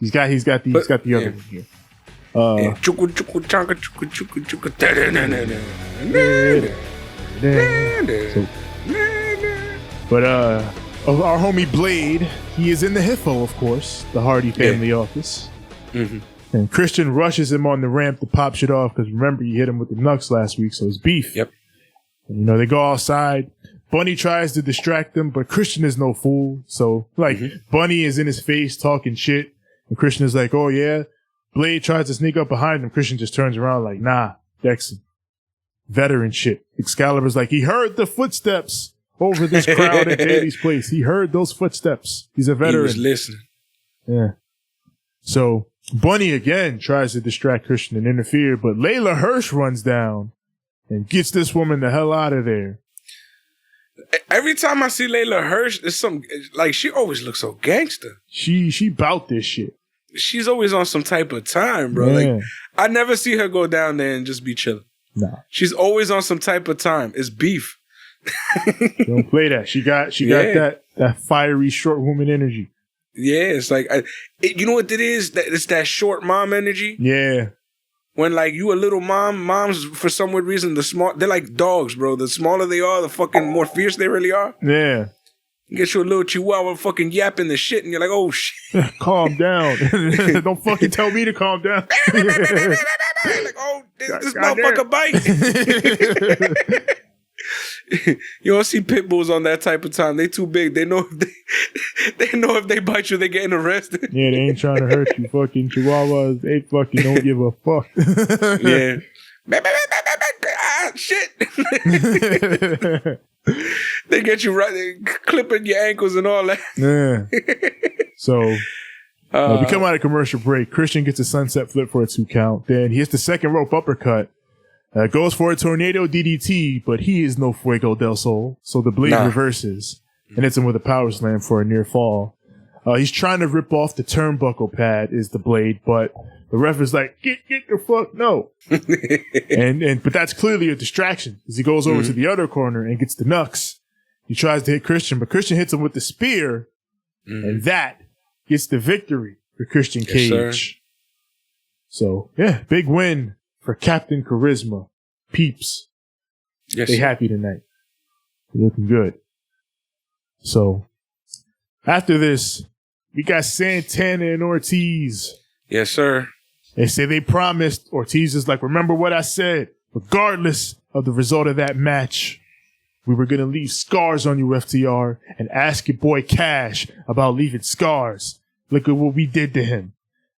He's got the other one here. But our homie Blade, he is in the Hiffo, of course, the Hardy family office. Mm-hmm. And Christian rushes him on the ramp to pop shit off because remember, he hit him with the Nux last week, so it's beef. Yep. And, they go outside. Bunny tries to distract them, but Christian is no fool. So, Bunny is in his face talking shit. And Christian is like, oh, yeah. Blade tries to sneak up behind him. Christian just turns around like, nah, Dex. Veteran shit. Excalibur's like, he heard the footsteps over this crowd at Daly's place. He heard those footsteps. He's a veteran. He was listening. Yeah. So, Bunny again tries to distract Christian and interfere, but Leyla Hirsch runs down and gets this woman the hell out of there. Every time I see Leyla Hirsch, it's she always looks so gangster. She bout this shit. She's always on some type of time, bro. Yeah. Like, I never see her go down there and just be chilling. Nah. She's always on some type of time. It's beef. Don't play that. She got that fiery short woman energy. Yeah, it's like, you know what it is? It's that short mom energy. Yeah. When you a little moms for some weird reason, they're like dogs, bro. The smaller they are, the fucking more fierce they really are. Yeah. You get you a little chihuahua fucking yapping the shit, and you're like, oh shit. Calm down. Don't fucking tell me to calm down. Like, oh, this motherfucker bite. You don't see pit bulls on that type of time. They too big. They know if they bite you, they're getting arrested. Yeah, they ain't trying to hurt you. Fucking chihuahuas, they fucking don't give a fuck. Yeah. Shit. They get you right, they clipping your ankles and all that. Yeah. So we come out of commercial break. Christian gets a sunset flip for a 2 count. Then he hits the second rope uppercut. Goes for a tornado DDT, but he is no Fuego del Sol. So the Blade reverses and hits him with a power slam for a near fall. He's trying to rip off the turnbuckle pad, is the Blade, but the ref is like, get the fuck no. But that's clearly a distraction as he goes over to the other corner and gets the Nux. He tries to hit Christian, but Christian hits him with the spear, and that gets the victory for Christian Cage. Yes, So, yeah, big win for Captain Charisma. Peeps. Yes, they happy tonight. They're looking good. So, after this, we got Santana and Ortiz. Yes, sir. They say they promised. Ortiz is like, remember what I said. Regardless of the result of that match, we were going to leave scars on you, FTR, and ask your boy Cash about leaving scars. Look at what we did to him.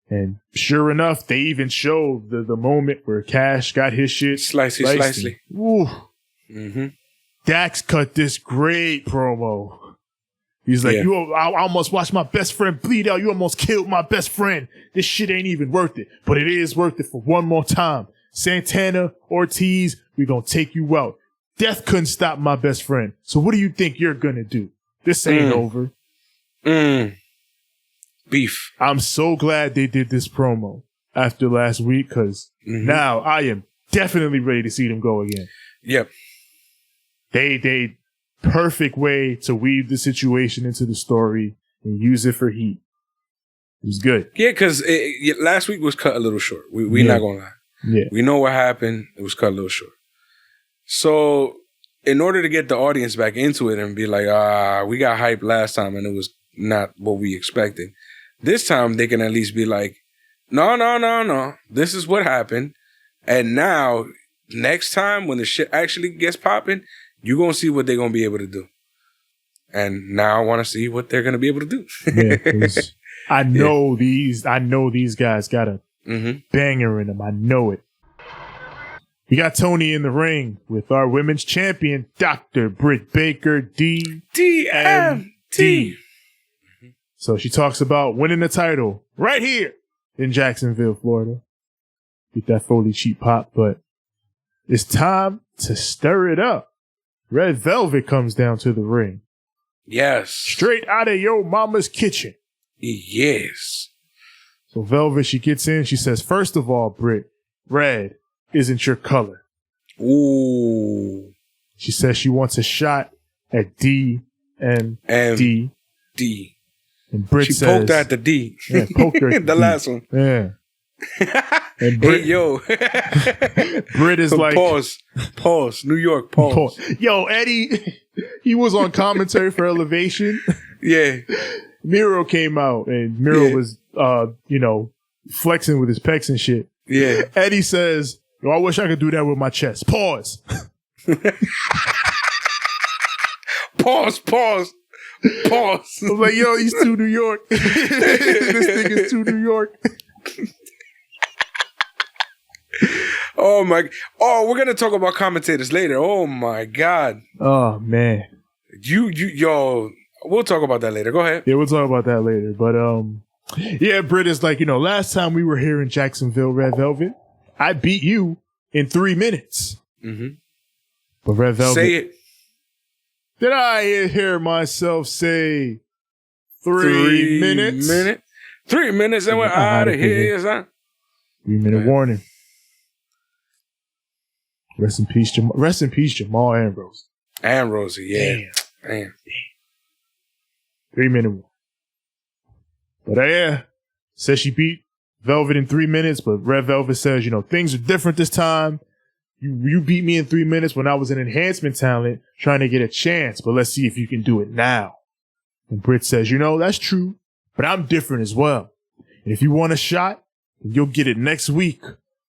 And sure enough, they even showed the moment where Cash got his shit slicey. Ooh. Mm-hmm. Dax cut this great promo. He's like, I almost watched my best friend bleed out. You almost killed my best friend. This shit ain't even worth it. But it is worth it for one more time. Santana, Ortiz, we gonna take you out. Death couldn't stop my best friend. So what do you think you're gonna do? This ain't over. Beef. I'm so glad they did this promo after last week because now I am definitely ready to see them go again. Yep. They perfect way to weave the situation into the story and use it for heat. It was good. Yeah, because last week was cut a little short. We not gonna lie. Yeah. We know what happened. It was cut a little short. So in order to get the audience back into it and be like, we got hyped last time and it was not what we expected. This time they can at least be like, no. This is what happened. And now, next time when the shit actually gets popping, you're going to see what they're going to be able to do. And now I want to see what they're going to be able to do. I know these guys got a banger in them. I know it. We got Tony in the ring with our women's champion, Dr. Britt Baker, DMT. So she talks about winning the title right here in Jacksonville, Florida. Get that Foley cheap pop, but it's time to stir it up. Red Velvet comes down to the ring. Yes. Straight out of your mama's kitchen. Yes. So Velvet, she gets in. She says, first of all, Britt, red isn't your color. Ooh. She says she wants a shot at DMD. And Britt she says, poked at the D. Yeah, poked her at the last one. Yeah. And Britt, hey, yo. Britt is like... Pause. New York, pause. Yo, Eddie, he was on commentary for Elevation. Yeah. Miro came out, and Miro was, flexing with his pecs and shit. Yeah. Eddie says, yo, I wish I could do that with my chest. Pause. Pause. I was like, yo, he's too New York. This thing is too New York. Oh my! Oh, we're gonna talk about commentators later. Oh my God! Oh man! Yo, we'll talk about that later. Go ahead. Yeah, we'll talk about that later. But yeah, Britt is like, last time we were here in Jacksonville, Red Velvet, I beat you in 3 minutes. Mm-hmm. But Red Velvet, say it. Did I hear myself say 3 minutes? 3 minutes and we're out of here, son. 3-minute warning. Rest in peace, Jamal Ambrose. Ambrose, yeah. Damn. 3-minute warning. But yeah, says she beat Velvet in 3 minutes, but Red Velvet says, things are different this time. You beat me in 3 minutes when I was an enhancement talent trying to get a chance, but let's see if you can do it now. And Britt says, that's true, but I'm different as well. And if you want a shot, you'll get it next week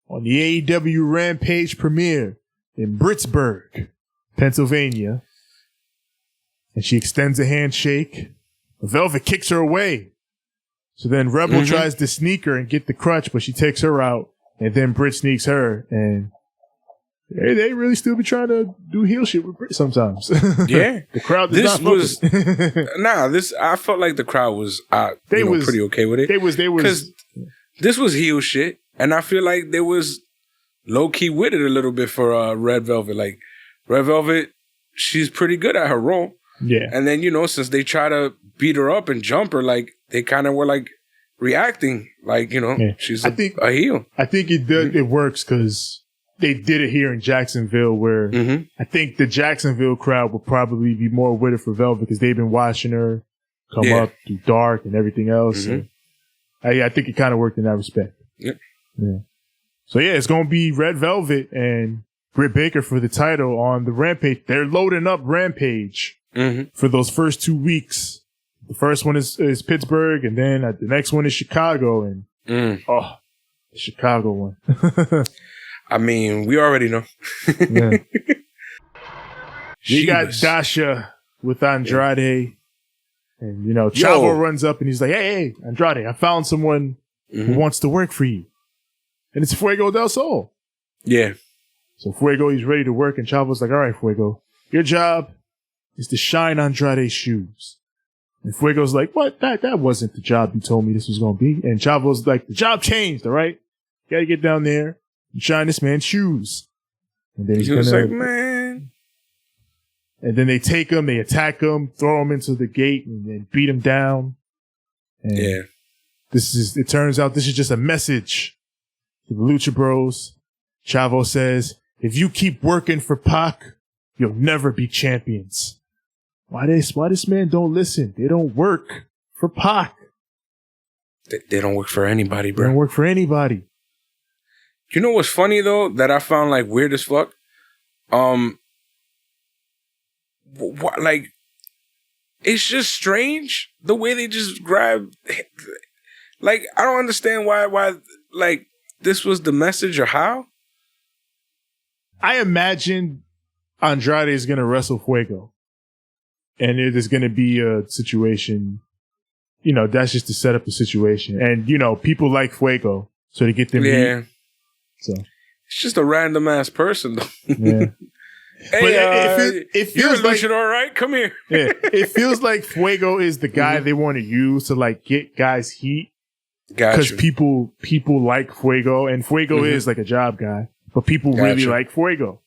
on the AEW Rampage premiere in Britsburg, Pennsylvania. And she extends a handshake. Velvet kicks her away. So then Rebel tries to sneak her and get the crutch, but she takes her out. And then Britt sneaks her, and they really still be trying to do heel shit with Britt sometimes. Yeah. The crowd does not focus. I felt like the crowd was pretty okay with it. They was because this was heel shit, and I feel like they was low key with it a little bit for Red Velvet. Like Red Velvet, she's pretty good at her role. Yeah. And then since they try to beat her up and jump her, like they kind of were like reacting, like she's a heel. I think it does. It works because they did it here in Jacksonville, where I think the Jacksonville crowd will probably be more with it for Velvet because they've been watching her come up through Dark and everything else. And I think it kind of worked in that respect. Yeah. So yeah, it's gonna be Red Velvet and Britt Baker for the title on the Rampage. They're loading up Rampage for those first 2 weeks. The first one is Pittsburgh, and then the next one is Chicago, and the Chicago one. I mean, we already know. Yeah. We got Dasha with Andrade, and Chavo runs up and he's like, "Hey, Andrade, I found someone who wants to work for you," and it's Fuego del Sol. Yeah. So Fuego, he's ready to work, and Chavo's like, "All right, Fuego, your job is to shine Andrade's shoes." And Fuego's like, "What? That wasn't the job you told me this was going to be." And Chavo's like, "The job changed, all right? You got to get down there and shine this man's shoes." And then he's like, "Man." And then they take him, they attack him, throw him into the gate, and then beat him down. And it turns out this is just a message to the Lucha Bros. Chavo says, "If you keep working for Pac, you'll never be champions." Why this man don't listen? They don't work for Pac. They don't work for anybody, bro. They don't work for anybody. You know what's funny though that I found like weird as fuck? Like it's just strange the way they just grab. Like I don't understand why like this was the message or how. I imagine Andrade is gonna wrestle Fuego. And it is going to be a situation, that's just to set up the situation. And, people like Fuego, so to get them heat. So it's just a random ass person, though. Yeah. Hey, it feels like all right. Come here. Yeah, it feels like Fuego is the guy they want to use to like get guys heat. Because people like Fuego, and Fuego is like a job guy, but people really like Fuego.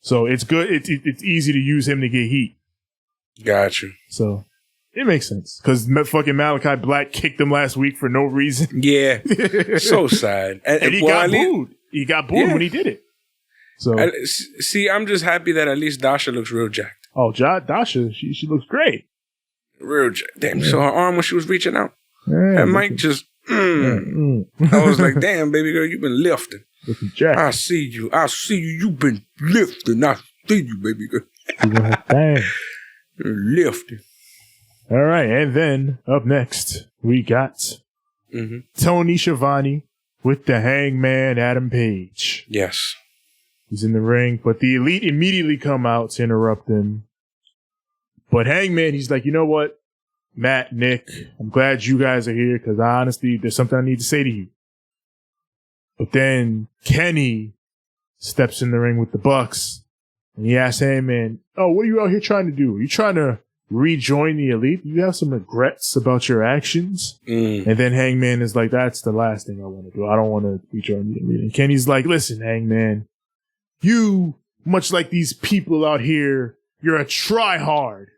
So it's good. It's easy to use him to get heat. Gotcha. So it makes sense because fucking Malakai Black kicked him last week for no reason. Yeah, so sad. And he got booed. He got booed when he did it. So see, I'm just happy that at least Dasha looks real jacked. Oh, Dasha, she looks great. Real jack. Damn, you saw her arm when she was reaching out? Yeah, That mic just, I was like, damn, baby girl, you've been lifting. I see you. You've been lifting. I see you, baby girl. Damn. You're lifting. All right, and then up next, we got Tony Schiavone with the Hangman Adam Page. Yes. He's in the ring, but the Elite immediately come out to interrupt him. But Hangman, he's like, you know what? Matt, Nick, I'm glad you guys are here because honestly, there's something I need to say to you. But then Kenny steps in the ring with the Bucks and he asks Hangman, oh, what are you out here trying to do? Are you trying to rejoin the Elite? You have some regrets about your actions? And then Hangman is like, that's the last thing I want to do. I don't want to rejoin the Elite. And Kenny's like, listen, Hangman, you, much like these people out here, you're a try-hard.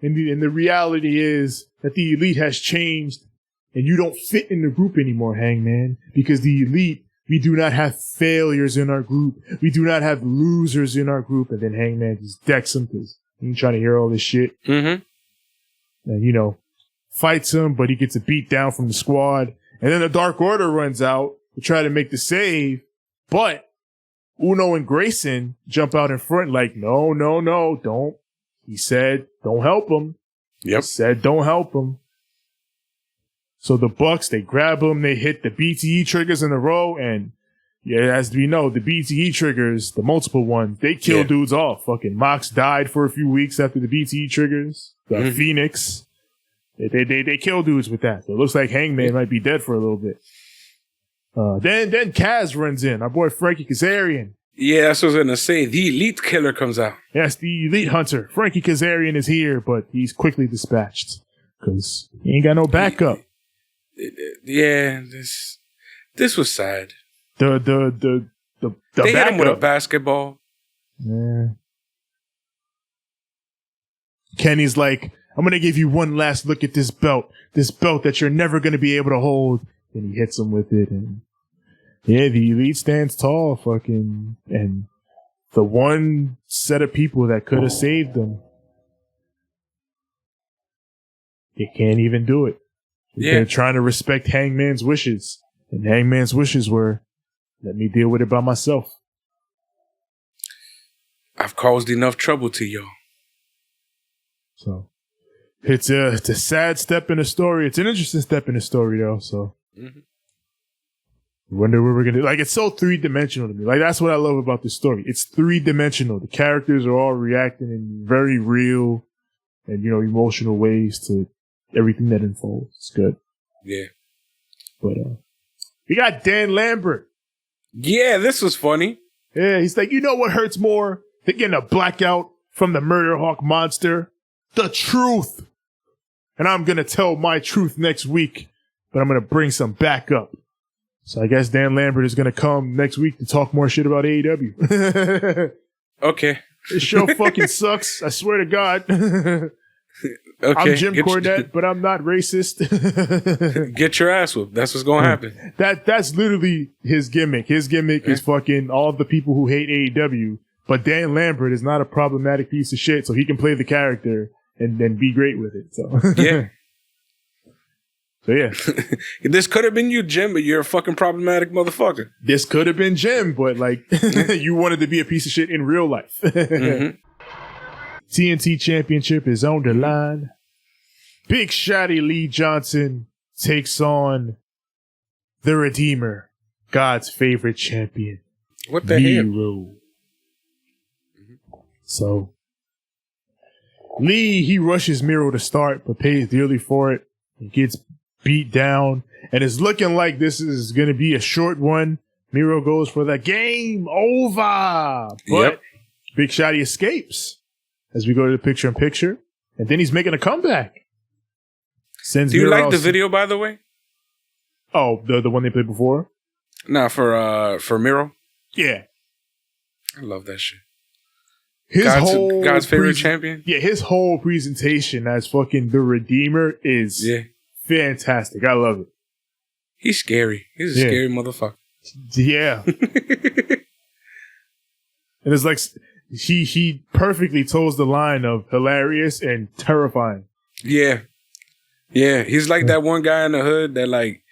And the reality is that the Elite has changed and you don't fit in the group anymore, Hangman, because the Elite, we do not have failures in our group. We do not have losers in our group. And then Hangman just decks him because he's trying to hear all this shit. And, fights him, but he gets a beat down from the squad. And then the Dark Order runs out to try to make the save. But Uno and Grayson jump out in front like, no, don't. He said, don't help him. Yep. He said, don't help him. So the Bucks, they grab him, they hit the BTE triggers in a row, and as we know, the BTE triggers, the multiple ones, they kill dudes off. Fucking Mox died for a few weeks after the BTE triggers. The Phoenix, they kill dudes with that. So it looks like Hangman might be dead for a little bit. Then Kaz runs in, our boy Frankie Kazarian. Yeah, that's what I was going to say. The Elite Killer comes out. Yes, the Elite Hunter. Frankie Kazarian is here, but he's quickly dispatched because he ain't got no backup. Yeah, this was sad. The they hit him with a backup. basketball. Yeah. Kenny's like, I'm going to give you one last look at this belt that you're never going to be able to hold. And he hits him with it, and yeah, the Elite stands tall, fucking, and the one set of people that could have saved them, they can't even do it. They're trying to respect Hangman's wishes, and Hangman's wishes were, let me deal with it by myself. I've caused enough trouble to y'all. So, it's a sad step in the story. It's an interesting step in the story, though, so. Wonder what we're gonna do. Like, it's so 3-dimensional to me. Like, that's what I love about this story. It's 3-dimensional. The characters are all reacting in very real and, emotional ways to everything that unfolds. It's good. Yeah. But, we got Dan Lambert. Yeah, this was funny. Yeah, he's like, you know what hurts more than getting a blackout from the Murder Hawk monster? The truth. And I'm gonna tell my truth next week, but I'm gonna bring some backup. So I guess Dan Lambert is going to come next week to talk more shit about AEW. Okay. This show fucking sucks. I swear to God. Okay, I'm Jim Cornette, but I'm not racist. Get your ass whooped. That's what's going to happen. That's literally his gimmick. His gimmick is fucking all of the people who hate AEW. But Dan Lambert is not a problematic piece of shit, so he can play the character and then be great with it. So yeah. So yeah. This could have been you, Jim, but you're a fucking problematic motherfucker. This could have been Jim, but you wanted to be a piece of shit in real life. TNT Championship is on the line. Big Shotty Lee Johnson takes on the Redeemer, God's favorite champion. What the hell? Miro. So Lee, he rushes Miro to start, but pays dearly for it. He gets beat down, and it's looking like this is going to be a short one. Miro goes for the game over, but Big Shotty escapes as we go to the picture-in-picture, and then he's making a comeback. Do you like the video, by the way? Oh, the one they played before? Nah, for Miro. Yeah, I love that shit. God's favorite champion. Yeah, his whole presentation as fucking the Redeemer is fantastic. I love it. He's scary. He's a scary motherfucker. Yeah. And it's like he perfectly toes the line of hilarious and terrifying. Yeah. Yeah. He's like that one guy in the hood that like,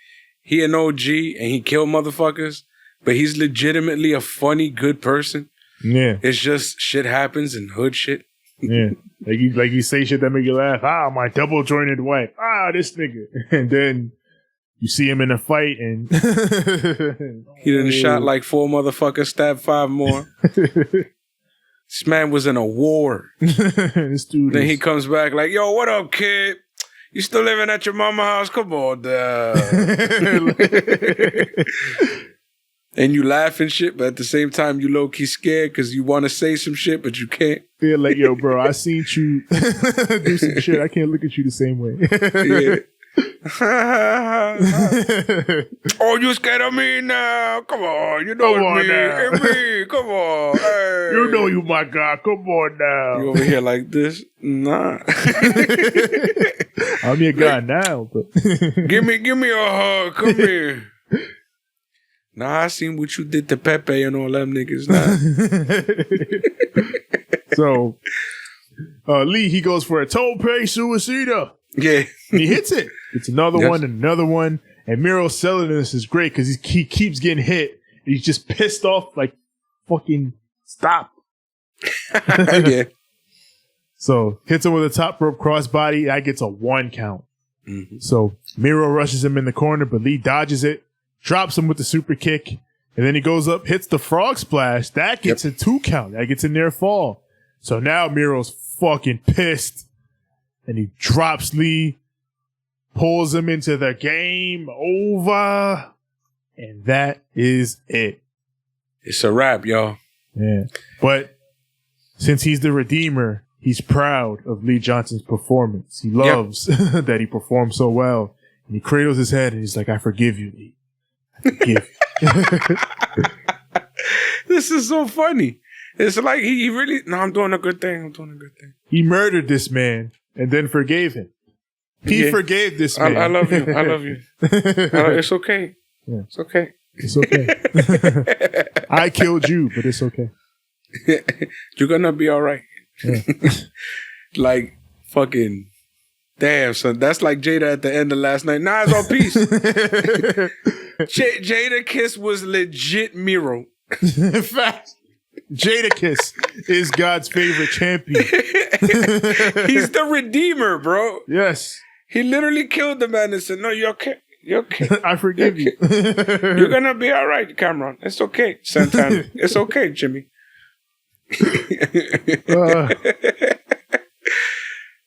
he an OG and he killed motherfuckers, but he's legitimately a funny, good person. Yeah. It's just shit happens and hood shit. Yeah. Like you say shit that make you laugh. Ah, my double jointed wife. Ah, this nigga. And then you see him in a fight and he done shot like 4 motherfuckers, stabbed 5 more. This man was in a war. This dude then he comes back like, yo, what up, kid? You still living at your mama's house? Come on, dad. And you laugh and shit, but at the same time, you low-key scared because you want to say some shit, but you can't. Yeah, like, yo, bro, I seen you do some shit. I can't look at you the same way. Yeah. Oh, you scared of me now? Come on, you know me. Hey, me. Come on. Hey. You know you my guy. Come on now. You over here like this? Nah. I'm your guy now. But give me a hug. Come here. Nah, I seen what you did to Pepe and all them niggas. Nah. So, Lee, he goes for a tope suicida. Yeah. He hits it. It's another one and another one. And Miro selling this is great because he keeps getting hit. And he's just pissed off, like, fucking stop. Yeah. So, hits him with a top rope crossbody. That gets a 1 count. Mm-hmm. So, Miro rushes him in the corner, but Lee dodges it, drops him with the super kick. And then he goes up, hits the frog splash. That gets a 2 count. That gets a near fall. So now Miro's fucking pissed. And he drops Lee, pulls him into the game over. And that is it. It's a wrap, y'all. Yeah. But since he's the Redeemer, he's proud of Lee Johnson's performance. He loves that he performed so well. And he cradles his head and he's like, I forgive you, Lee. I forgive you. This is so funny. It's like he really, no, I'm doing a good thing. He murdered this man and then forgave him. He forgave this man. I love you. It's okay. Yeah. It's okay. It's okay. I killed you, but it's okay. You're gonna be all right. Yeah. Like, fucking, damn, son. That's like Jada at the end of last night. Nah, it's all peace. Jada Kiss was legit Miro. In fact, Jadakiss is God's favorite champion. He's the Redeemer, bro. Yes. He literally killed the man and said, no, you're okay. You're okay. I forgive you. You're going to be all right, Cameron. It's okay, Santana. It's okay, Jimmy.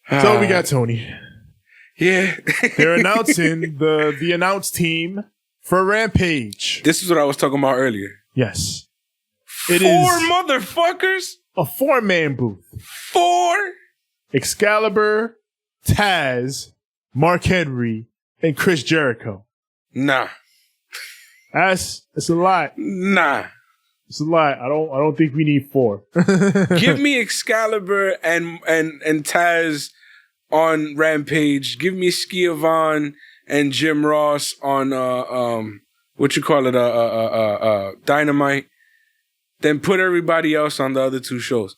So we got Tony. Yeah. They're announcing the announce team for Rampage. This is what I was talking about earlier. Yes. It is 4 motherfuckers? A 4-man booth. 4? Excalibur, Taz, Mark Henry, and Chris Jericho. Nah. That's a lot. Nah. It's a lot. I don't think we need 4. Give me Excalibur and Taz on Rampage. Give me Schiavone and Jim Ross on Dynamite. Then put everybody else on the other 2 shows.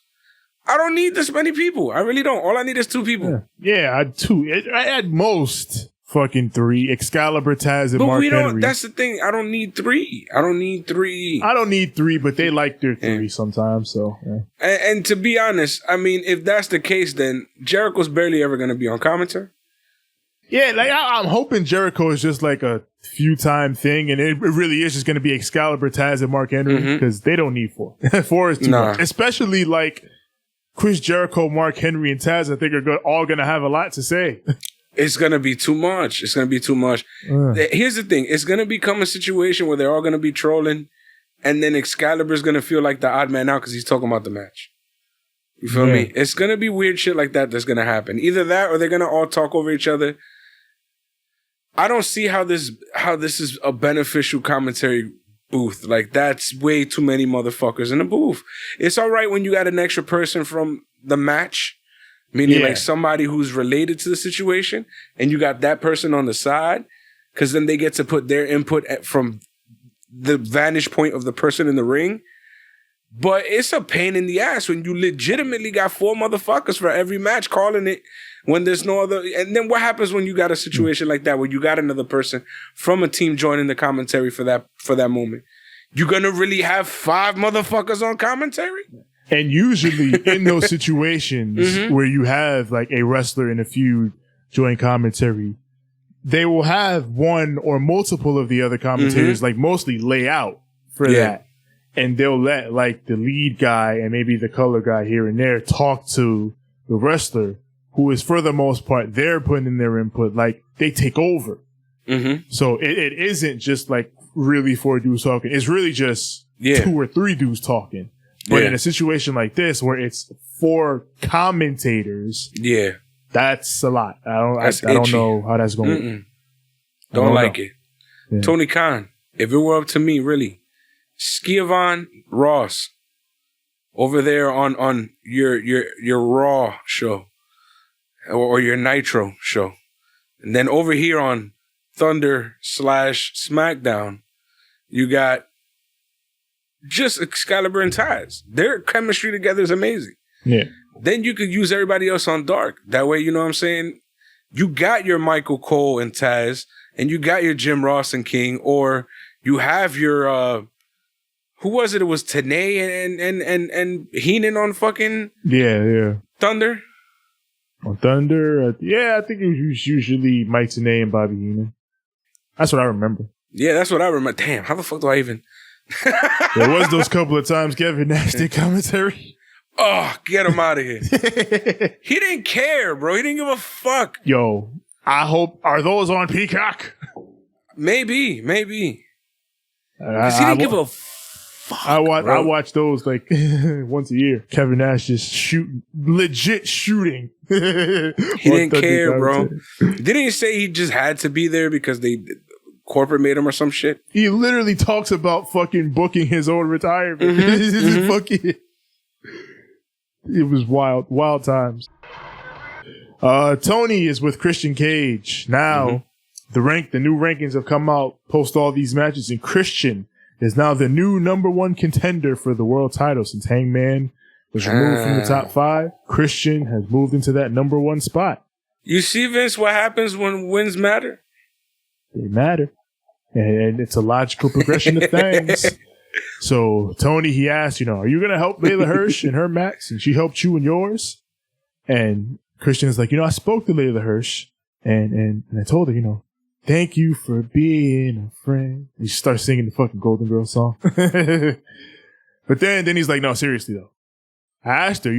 I don't need this many people. I really don't. All I need is 2 people. Yeah, 2. I at most fucking 3. Excalibur, Taz, and Mark Henry. That's the thing. I don't need 3. I don't need 3, but they like their 3 sometimes. So, yeah. And to be honest, I mean, if that's the case, then Jericho's barely ever going to be on commentary. Yeah, like I'm hoping Jericho is just like a few-time thing, and it really is just going to be Excalibur, Taz, and Mark Henry because they don't need 4. 4 is too much. Especially like Chris Jericho, Mark Henry, and Taz. I think are all going to have a lot to say. It's going to be too much. Here's the thing. It's going to become a situation where they're all going to be trolling, and then Excalibur's going to feel like the odd man out because he's talking about the match. You feel me? It's going to be weird shit like that that's going to happen. Either that or they're going to all talk over each other. I don't see how this is a beneficial commentary booth. Like, that's way too many motherfuckers in the booth. It's all right when you got an extra person from the match, meaning like somebody who's related to the situation, and you got that person on the side, because then they get to put their input from the vantage point of the person in the ring. But it's a pain in the ass when you legitimately got 4 motherfuckers for every match calling it when there's no other. And then what happens when you got a situation like that where you got another person from a team joining the commentary for that moment? You gonna really have 5 motherfuckers on commentary? And usually in those situations where you have like a wrestler in a feud join commentary, they will have one or multiple of the other commentators like mostly lay out for that. And they'll let like the lead guy and maybe the color guy here and there talk to the wrestler, who is for the most part, they're putting in their input. Like they take over. So it isn't just like really 4 dudes talking. It's really just 2 or 3 dudes talking. But in a situation like this where it's 4 commentators, that's a lot. I don't know how that's going to Don't like it. Yeah. Tony Khan, if it were up to me, really, Schiavone Ross over there on your Raw show or your Nitro show, and then over here on Thunder/SmackDown, you got just Excalibur and Taz. Their chemistry together is amazing. Yeah. Then you could use everybody else on Dark. That way, you know what I'm saying? You got your Michael Cole and Taz, and you got your Jim Ross and King, or you have your who was it? It was Tenay and Heenan on fucking Thunder. On Thunder, I think it was usually Mike Tenay and Bobby Heenan. That's what I remember. Yeah, that's what I remember. Damn, how the fuck do I even? There was those couple of times Kevin Nash did commentary. Oh, get him out of here. He didn't care, bro. He didn't give a fuck. Yo, I hope, are those on Peacock? Maybe. Because he didn't give a fuck. I watch those like once a year. Kevin Nash just legit shooting. He didn't care, bro. Didn't he say he just had to be there because corporate made him or some shit? He literally talks about fucking booking his own retirement. It was wild times. Tony is with Christian Cage. Now, the new rankings have come out post all these matches, and Christian is now the new #1 contender for the world title since Hangman was removed from the top 5. Christian has moved into that #1 spot. You see, Vince, what happens when wins matter? They matter. And it's a logical progression of things. So Tony, he asked, are you going to help Leyla Hirsch in her match? And she helped you in yours. And Christian is like, I spoke to Leyla Hirsch and I told her, thank you for being a friend. He starts singing the fucking Golden Girls song. But then he's like, no, seriously though. I asked her,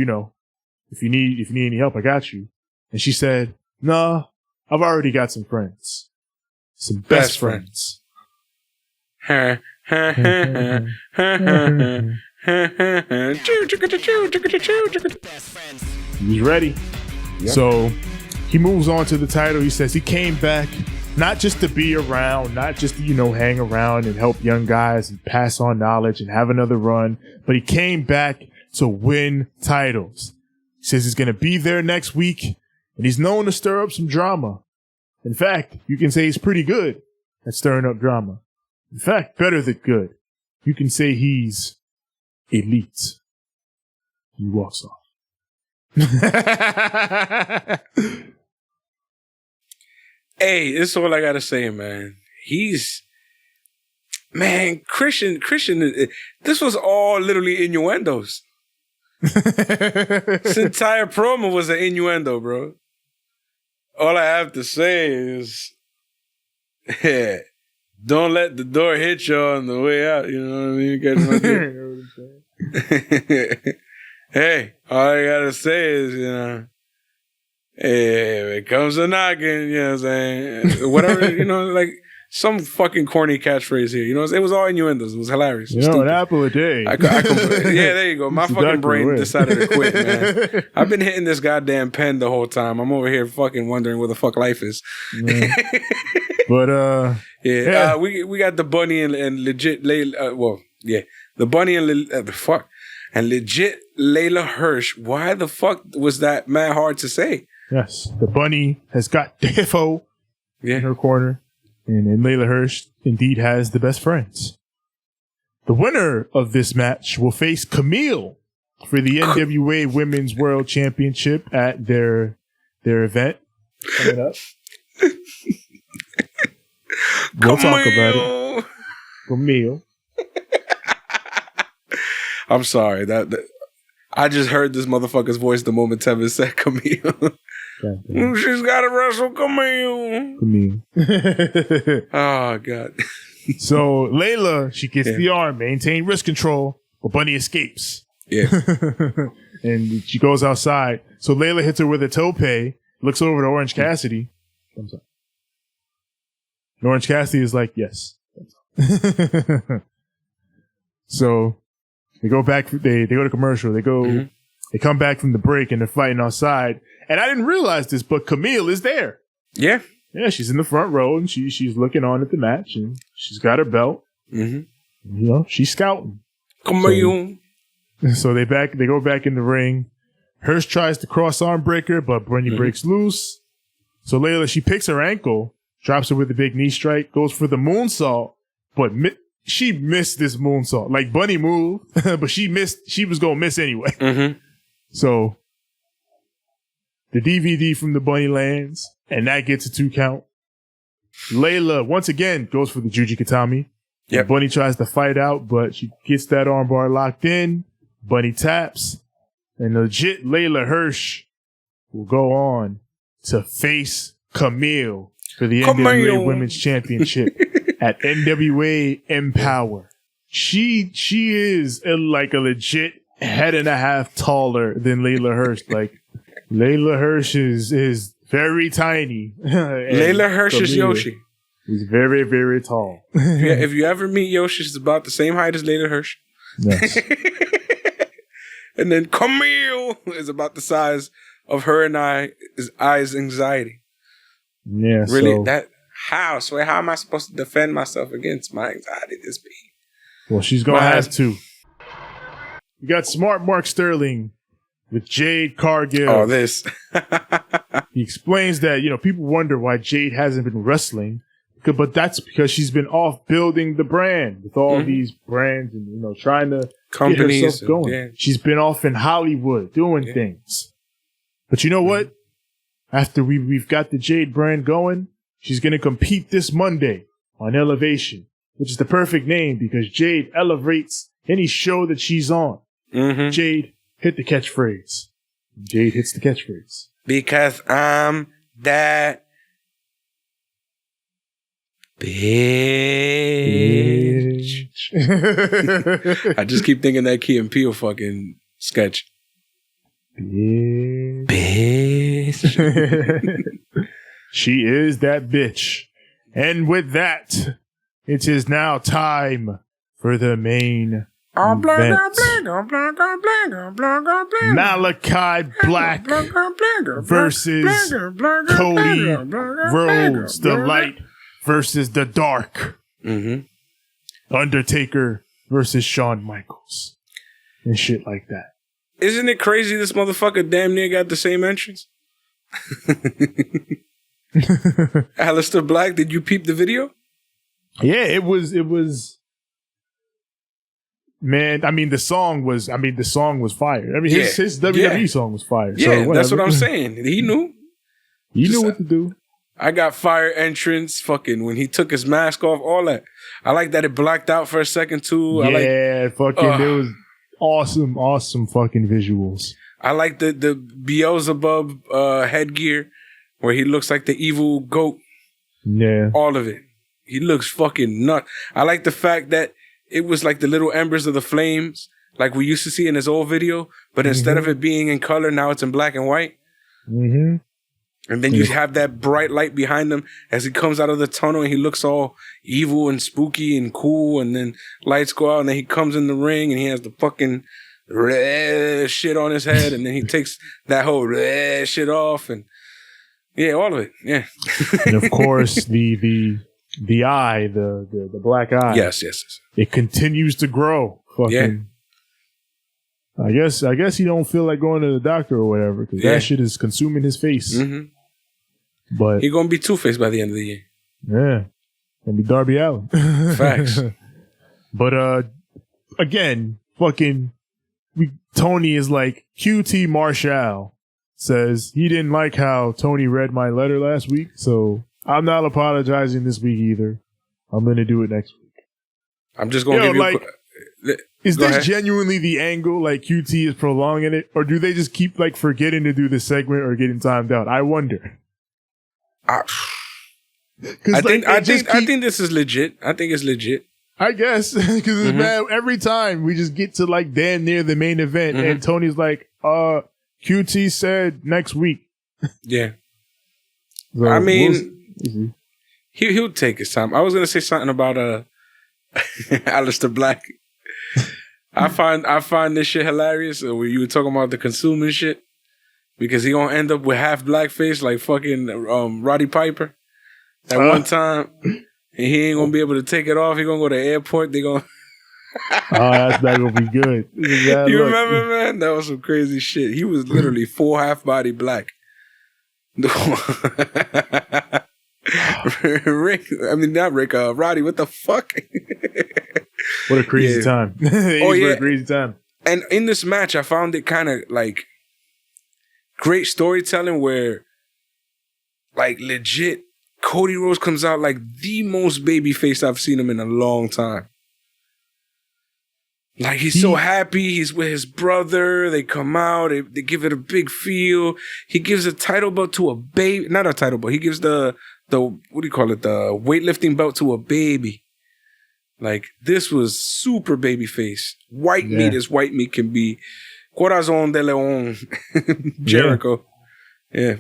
if you need any help, I got you. And she said, nah, I've already got some friends. Some best friends. He's ready. Yep. So he moves on to the title. He says he came back not just to be around, not just to, hang around and help young guys and pass on knowledge and have another run, but he came back to win titles. He says he's going to be there next week, and he's known to stir up some drama. In fact, you can say he's pretty good at stirring up drama. In fact, better than good. You can say he's elite. He walks off. Hey, this is all I gotta say, man. Christian, this was all literally innuendos. This entire promo was an innuendo, bro. All I have to say is, don't let the door hit you on the way out. You know what I mean? You guys hey, all I gotta say is, hey, if it comes to knocking, you know what I'm saying? Whatever, like some fucking corny catchphrase here. It was all innuendos. It was hilarious. An apple a day. Yeah, there you go. My fucking brain decided to quit, man. I've been hitting this goddamn pen the whole time. I'm over here fucking wondering where the fuck life is. But, we got the bunny and legit Leyla, the bunny and and legit Leyla Hirsch. Why the fuck was that mad hard to say? Yes, the bunny has got Defo in her corner, and Leyla Hirsch indeed has the best friends. The winner of this match will face Camille for the NWA Women's World Championship at their their event coming up. We'll talk about it. Camille. I'm sorry that I just heard this motherfucker's voice the moment Tevin said Camille. She's got to wrestle Camille. Oh God. So Leyla, she gets the arm, maintain wrist control, but Bunny escapes. Yeah. And she goes outside. So Leyla hits her with a tope, looks over to Orange Cassidy. Thumbs up. And Orange Cassidy is like, yes. So they go back, they go to commercial. They go, they come back from the break and they're fighting outside. And I didn't realize this, but Camille is there. Yeah. Yeah, she's in the front row and she's looking on at the match and she's got her belt. You know, she's scouting. Camille. So they go back in the ring. Hirsch tries to cross arm breaker, but Bunny breaks loose. So Leyla, she picks her ankle, drops her with a big knee strike, goes for the moonsault, but she missed this moonsault. Like Bunny moved, but she missed. She was gonna miss anyway. So the DVD from the Bunny lands, and that gets a 2 count. Leyla once again goes for the Juji Katami. Yep. Bunny tries to fight out, but she gets that armbar locked in. Bunny taps, and legit Leyla Hirsch will go on to face Camille for the NWA Women's Championship at NWA Empower. She is like a legit head and a half taller than Leyla Hirsch. Like Leyla Hirsch is very tiny. Leyla Hirsch is Yoshi. He's very, very tall. If you ever meet Yoshi, she's about the same height as Leyla Hirsch. Yes. And then Camille is about the size of her and I's anxiety. Yeah, really? So, how am I supposed to defend myself against my anxiety this big? Well, she's gonna have to. We got Smart Mark Sterling with Jade Cargill. Oh, this. He explains that, people wonder why Jade hasn't been wrestling, but that's because she's been off building the brand with all these brands and, trying to companies, get herself going. Yeah. She's been off in Hollywood doing things. But you know what? After we've got the Jade brand going, she's going to compete this Monday on Elevation, which is the perfect name because Jade elevates any show that she's on. Jade, hit the catchphrase. Jade hits the catchphrase. Because I'm that bitch. I just keep thinking that Key and Peele fucking sketch. Bitch. She is that bitch. And with that, it is now time for the main event. Malakai Black versus Cody Rhodes, the light versus the dark. Undertaker versus Shawn Michaels. And shit like that. Isn't it crazy this motherfucker damn near got the same entrance? Aleister Black, did you peep the video? Yeah, it was man, the song was fire. His WWE song was fire. Yeah, so that's what I'm saying. He knew. He knew what to do. I got fire entrance, fucking when he took his mask off, all that. I like that it blacked out for a second too. There was awesome fucking visuals. I like the Beelzebub headgear where he looks like the evil goat. Yeah. All of it. He looks fucking nuts. I like the fact that it was like the little embers of the flames, like we used to see in his old video, but instead of it being in color, now it's in black and white. And then you have that bright light behind him as he comes out of the tunnel and he looks all evil and spooky and cool, and then lights go out and then he comes in the ring and he has the fucking red shit on his head and then he takes that whole red shit off and yeah, all of it. Yeah. And of course the eye, the black eye. Yes. It continues to grow. Fucking. Yeah. I guess he don't feel like going to the doctor or whatever because that shit is consuming his face. But he gonna be Two-Face by the end of the year. Yeah, gonna be Darby Allin. Facts. But again, fucking, Tony is like QT Marshall says he didn't like how Tony read my letter last week, so I'm not apologizing this week either. I'm going to do it next week. I'm just going to give you... Is this genuinely the angle? Like QT is prolonging it? Or do they just keep like forgetting to do this segment or getting timed out? I wonder. I think this is legit. I think it's legit. I guess. Because man, every time we just get to like damn near the main event and Tony's like, QT said next week. Yeah. So I mean, he'll take his time. I was going to say something about Aleister Black. I find this shit hilarious where you were talking about the consuming shit because he gonna end up with half blackface like fucking Roddy Piper at one time, and he ain't gonna be able to take it off. He gonna go to the airport. They gonna that's not gonna be good. You remember, man? That was some crazy shit. He was literally full half body black. Roddy, what the fuck? What a crazy time. What a crazy time. And in this match, I found it kind of like great storytelling where like legit Cody Rhodes comes out like the most babyface I've seen him in a long time. Like he's so happy. He's with his brother. They come out. They give it a big feel. He gives a title belt to a baby. Not a title belt. He gives the what do you call it? The weightlifting belt to a baby. Like this was super babyface. White meat as white meat can be. Corazon de Leon. Jericho. Yeah.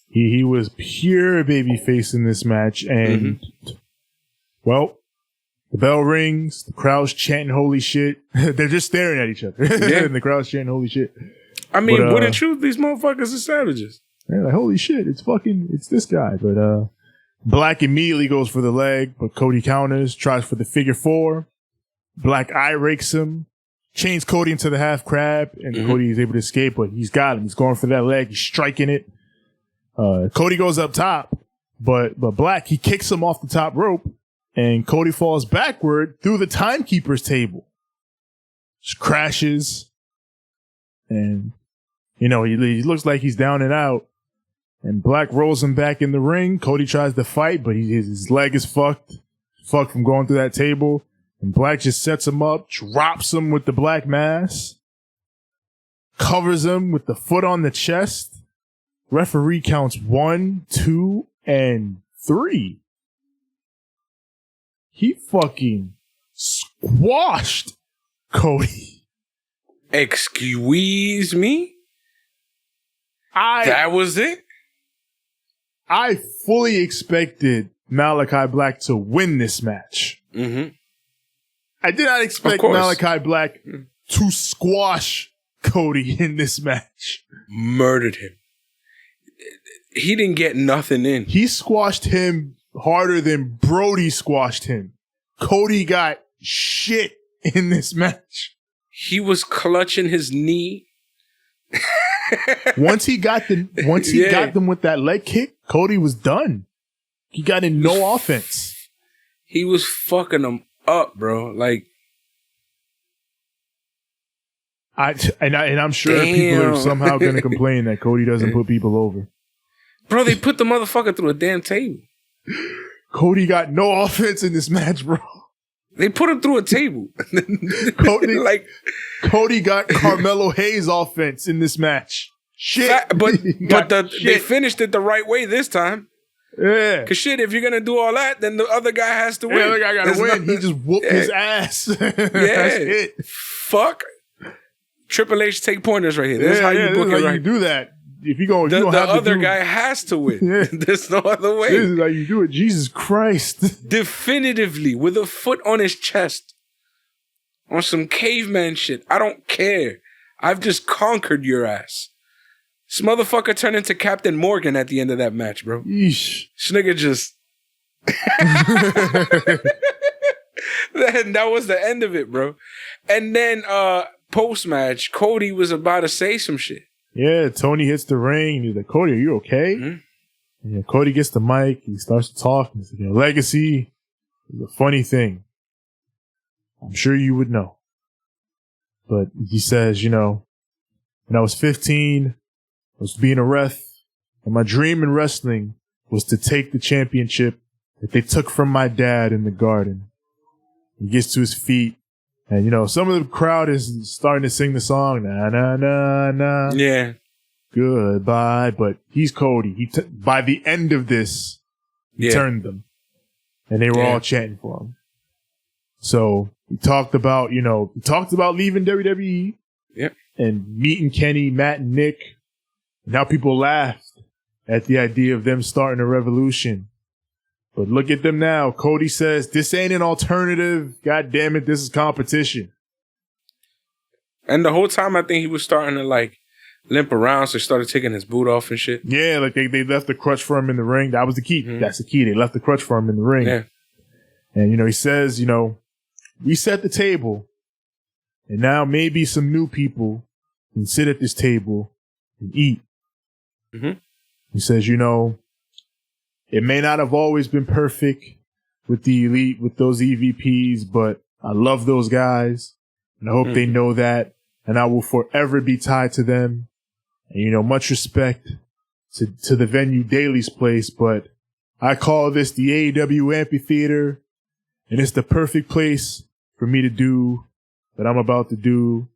He was pure babyface in this match. And well, the bell rings, the crowd's chanting holy shit. They're just staring at each other. And the crowd's chanting holy shit. I mean, wouldn't you? These motherfuckers are savages. They're like, holy shit, it's this guy. But Black immediately goes for the leg, but Cody counters, tries for the figure four. Black eye rakes him, chains Cody into the half crab, and Cody is able to escape, but he's got him. He's going for that leg. He's striking it. Cody goes up top, but Black, he kicks him off the top rope, and Cody falls backward through the timekeeper's table. Just crashes, and, you know, he looks like he's down and out. And Black rolls him back in the ring. Cody tries to fight, but his leg is fucked from going through that table. And Black just sets him up, drops him with the black mass, covers him with the foot on the chest. Referee counts 1, 2, and 3. He fucking squashed Cody. Excuse me? That was it? I fully expected Malakai Black to win this match. I did not expect Malakai Black to squash Cody in this match. Murdered him. He didn't get nothing in. He squashed him harder than Brody squashed him. Cody got shit in this match. He was clutching his knee. Once he got them with that leg kick, Cody was done. He got in no offense. He was fucking them up, bro. Like, I'm sure people are somehow going to complain that Cody doesn't put people over. Bro, they put the motherfucker through a damn table. Cody got no offense in this match, bro. They put him through a table. Cody got Carmelo Hayes offense in this match. Shit. They finished it the right way this time. Yeah. Because shit, if you're going to do all that, then the other guy has to win. The other guy got to win. He just whooped his ass. That's it. Fuck. Triple H take pointers right here. This is how you book it right. You do that. If you go, the other guy has to win. Yeah. There's no other way. This is how you do it. Jesus Christ. Definitively, with a foot on his chest. On some caveman shit. I don't care. I've just conquered your ass. This motherfucker turned into Captain Morgan at the end of that match, bro. Yeesh. This nigga just... that was the end of it, bro. And then post-match, Cody was about to say some shit. Yeah, Tony hits the ring, and he's like, Cody, are you okay? And Cody gets the mic, he starts to talk, and he's like, legacy is a funny thing. I'm sure you would know. But he says, when I was 15, was being a ref, and my dream in wrestling was to take the championship that they took from my dad in the garden. He gets to his feet, and, you know, some of the crowd is starting to sing the song, na, na, na, na. Yeah. Goodbye. But he's Cody. By the end of this, he turned them, and they were all chanting for him. So he talked about leaving WWE. Yep. And meeting Kenny, Matt, and Nick. Now people laughed at the idea of them starting a revolution. But look at them now. Cody says, this ain't an alternative. God damn it, this is competition. And the whole time I think he was starting to like limp around, so he started taking his boot off and shit. Yeah, like they left the crutch for him in the ring. That was the key. Mm-hmm. That's the key. They left the crutch for him in the ring. Yeah. And, you know, he says, you know, we set the table. And now maybe some new people can sit at this table and eat. Mm-hmm. He says, you know, it may not have always been perfect with the elite, with those EVPs, but I love those guys, and I hope they know that, and I will forever be tied to them. And, you know, much respect to the venue Daly's place, but I call this the AEW Amphitheater, and it's the perfect place for me to do what I'm about to do.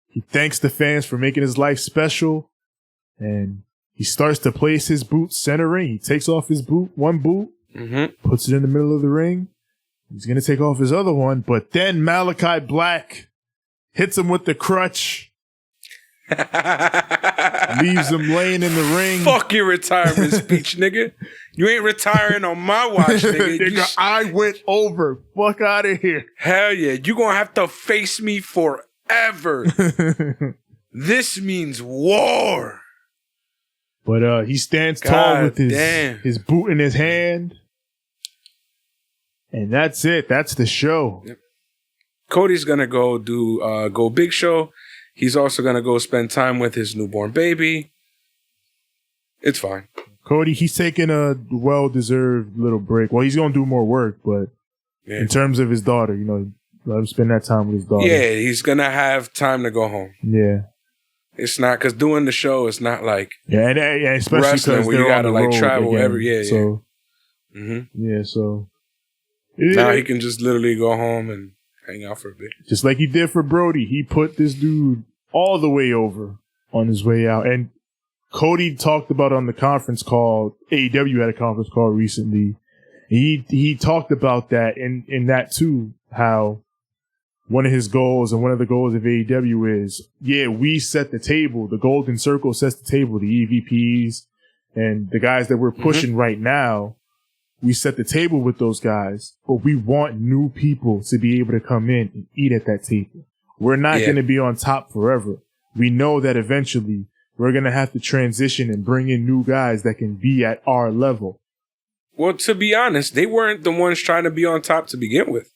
He thanks the fans for making his life special, and he starts to place his boots center ring. He takes off his one boot, puts it in the middle of the ring. He's going to take off his other one, but then Malakai Black hits him with the crutch, leaves him laying in the ring. Fuck your retirement speech, nigga. You ain't retiring on my watch, nigga. I went over. Fuck out of here. Hell yeah. You going to have to face me forever. This means war. But he stands tall with his boot in his hand. And that's it. That's the show. Yep. Cody's going to go big show. He's also going to go spend time with his newborn baby. It's fine. Cody, he's taking a well-deserved little break. Well, he's going to do more work, but in terms of his daughter, you know, let him spend that time with his daughter. Yeah, he's going to have time to go home. Yeah. It's not, because doing the show is not like and especially wrestling where you got to like travel every, so now he can just literally go home and hang out for a bit. Just like he did for Brody. He put this dude all the way over on his way out. And Cody talked about on the conference call, AEW had a conference call recently. He talked about that in that too, how one of his goals and one of the goals of AEW is, we set the table. The Golden Circle sets the table, the EVPs and the guys that we're pushing right now. We set the table with those guys, but we want new people to be able to come in and eat at that table. We're not going to be on top forever. We know that eventually we're going to have to transition and bring in new guys that can be at our level. Well, to be honest, they weren't the ones trying to be on top to begin with.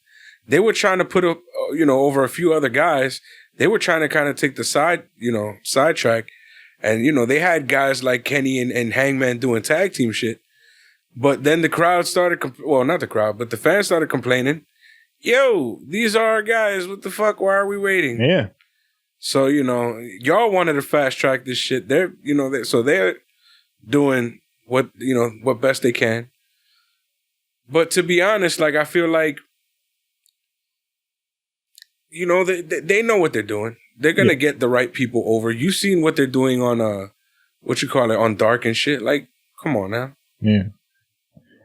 They were trying to put over a few other guys. They were trying to kind of take the sidetrack. And, they had guys like Kenny and Hangman doing tag team shit. But then the crowd started, not the crowd, but the fans started complaining. Yo, these are our guys. What the fuck? Why are we waiting? Yeah. So, y'all wanted to fast track this shit. They're doing what best they can. But to be honest, like, I feel like, they know what they're doing. They're going to get the right people over. You've seen what they're doing on, on Dark and shit. Like, come on now. Yeah.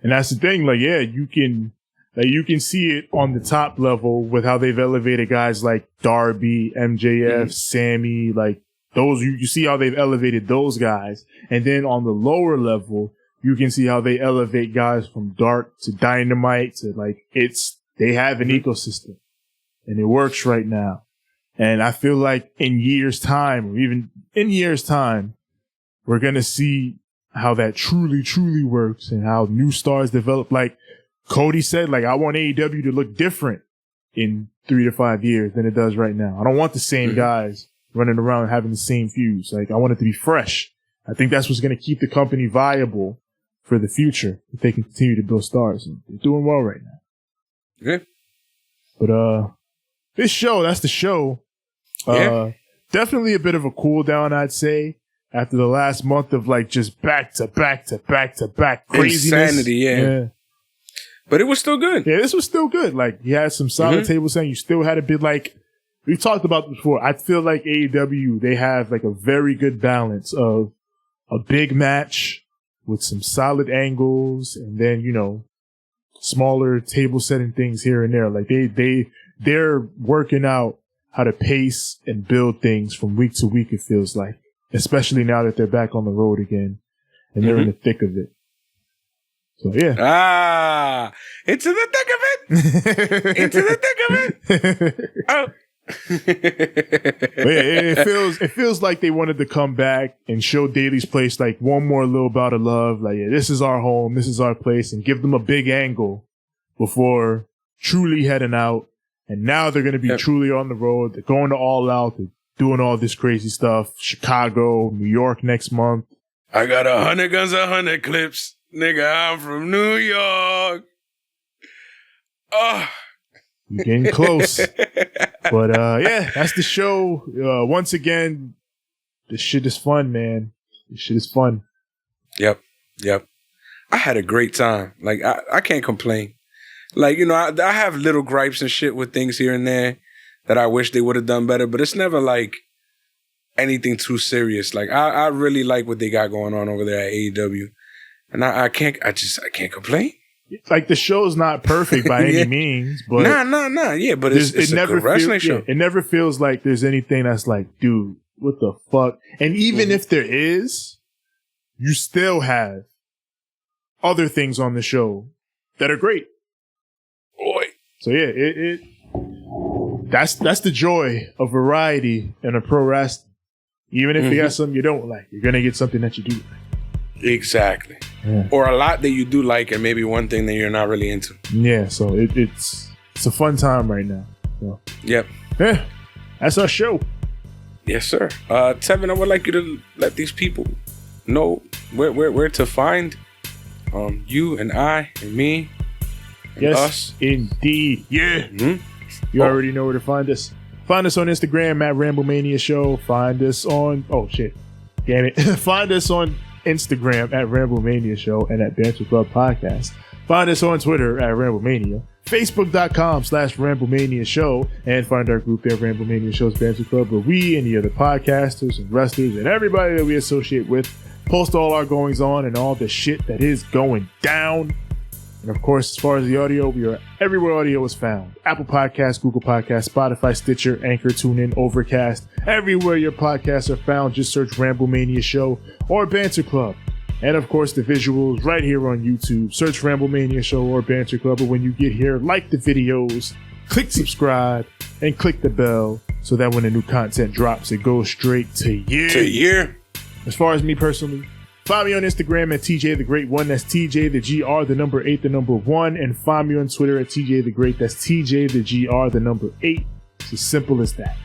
And that's the thing, you can see it on the top level with how they've elevated guys like Darby, MJF, Sammy, like those, you see how they've elevated those guys. And then on the lower level, you can see how they elevate guys from Dark to Dynamite to they have an ecosystem and it works right now. And I feel like in years' time, or even in years' time, we're going to see how that truly, truly works and how new stars develop. Like Cody said, I want AEW to look different in 3 to 5 years than it does right now. I don't want the same guys running around having the same feuds. I want it to be fresh. I think that's what's going to keep the company viable for the future if they can continue to build stars. And they're doing well right now. Yeah. But that's the show. Definitely a bit of a cool down, I'd say. After the last month of like just back to back to back to back craziness. Insanity, yeah. But it was still good. Yeah, this was still good. Like, you had some solid tables and you still had a bit like, we talked about this before. I feel like AEW, they have like a very good balance of a big match with some solid angles and then, you know, smaller table setting things here and there. Like they're working out how to pace and build things from week to week, it feels like. Especially now that they're back on the road again and they're in the thick of it. So yeah. Into the thick of it. Into the thick of it. Oh. It feels like they wanted to come back and show Daily's Place like one more little bout of love. Like, yeah, this is our home, this is our place, and give them a big angle before truly heading out. And now they're going to be truly on the road. They're going to All Out. They're doing all this crazy stuff. Chicago, New York next month. I got 100 guns, 100 clips. Nigga, I'm from New York. Oh. You're getting close. But yeah, that's the show. Once again, this shit is fun, man. This shit is fun. Yep. I had a great time. Like, I can't complain. Like, you know, I have little gripes and shit with things here and there that I wish they would have done better, but it's never like anything too serious. Like, I really like what they got going on over there at AEW. And I can't complain. Like, the show's not perfect by any means, but nah. Yeah, but it's a good wrestling show. Yeah, it never feels like there's anything that's like, dude, what the fuck? And even if there is, you still have other things on the show that are great. Boy. So yeah, that's the joy of variety in a pro wrestling. Even if you got something you don't like, you're gonna get something that you do like. Exactly. Yeah. Or a lot that you do like and maybe one thing that you're not really into. Yeah, so it's a fun time right now. So. Yep. Yeah, that's our show. Yes, sir. Tevin, I would like you to let these people know where to find you and I and me and us. Indeed. Yeah. You already know where to find us. Find us on Instagram at Ramblemania Show. Find us on... Oh, shit. Damn it. Find us on Instagram at Ramblemania Show and at Banter Club Podcast. Find us on Twitter at Ramblemania. Facebook.com/Ramblemania Show. And find our group there, Ramblemania Show's Banter Club, where we and the other podcasters and wrestlers and everybody that we associate with post all our goings on and all the shit that is going down. And of course, as far as the audio, we are everywhere audio is found. Apple Podcasts, Google Podcasts, Spotify, Stitcher, Anchor, TuneIn, Overcast. Everywhere your podcasts are found, just search Ramblemania Show or Banter Club. And of course, the visuals right here on YouTube. Search Ramblemania Show or Banter Club. But when you get here, like the videos, click subscribe, and click the bell so that when the new content drops, it goes straight to you. As far as me personally, find me on Instagram at TJ the Great 1. That's TJ the GR, the number 8, the number 1. And find me on Twitter at TJ the Great. That's TJ the GR, the number 8. It's as simple as that.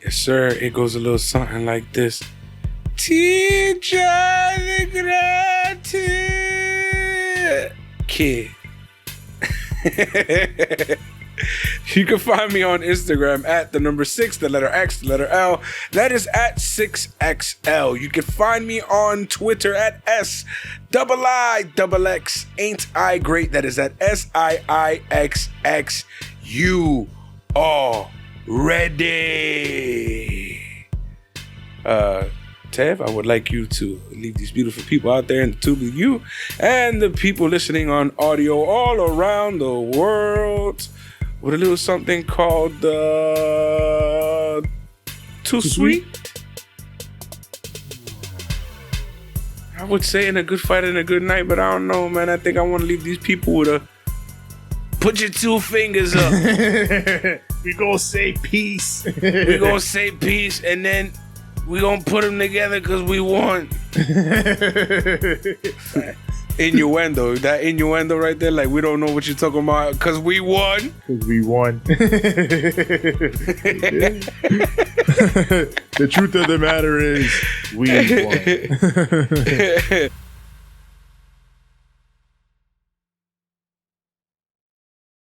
Yes, sir. It goes a little something like this. TJ the Great Kid. You can find me on Instagram at the number 6, the letter X, the letter L. That is at 6XL. You can find me on Twitter at SIIXX. Ain't I great? That is at SIIXX. You are ready. Tev, I would like you to leave these beautiful people out there in the tube of you and the people listening on audio all around the world with a little something called Too Sweet. I would say in a good fight and a good night, but I don't know, man. I think I want to leave these people with a put your 2 fingers up. We gonna say peace. We gonna say peace, and then we gonna put them together because we won. Innuendo. That innuendo right there, like we don't know what you're talking about because we won. Because we won. The truth of the matter is, we won.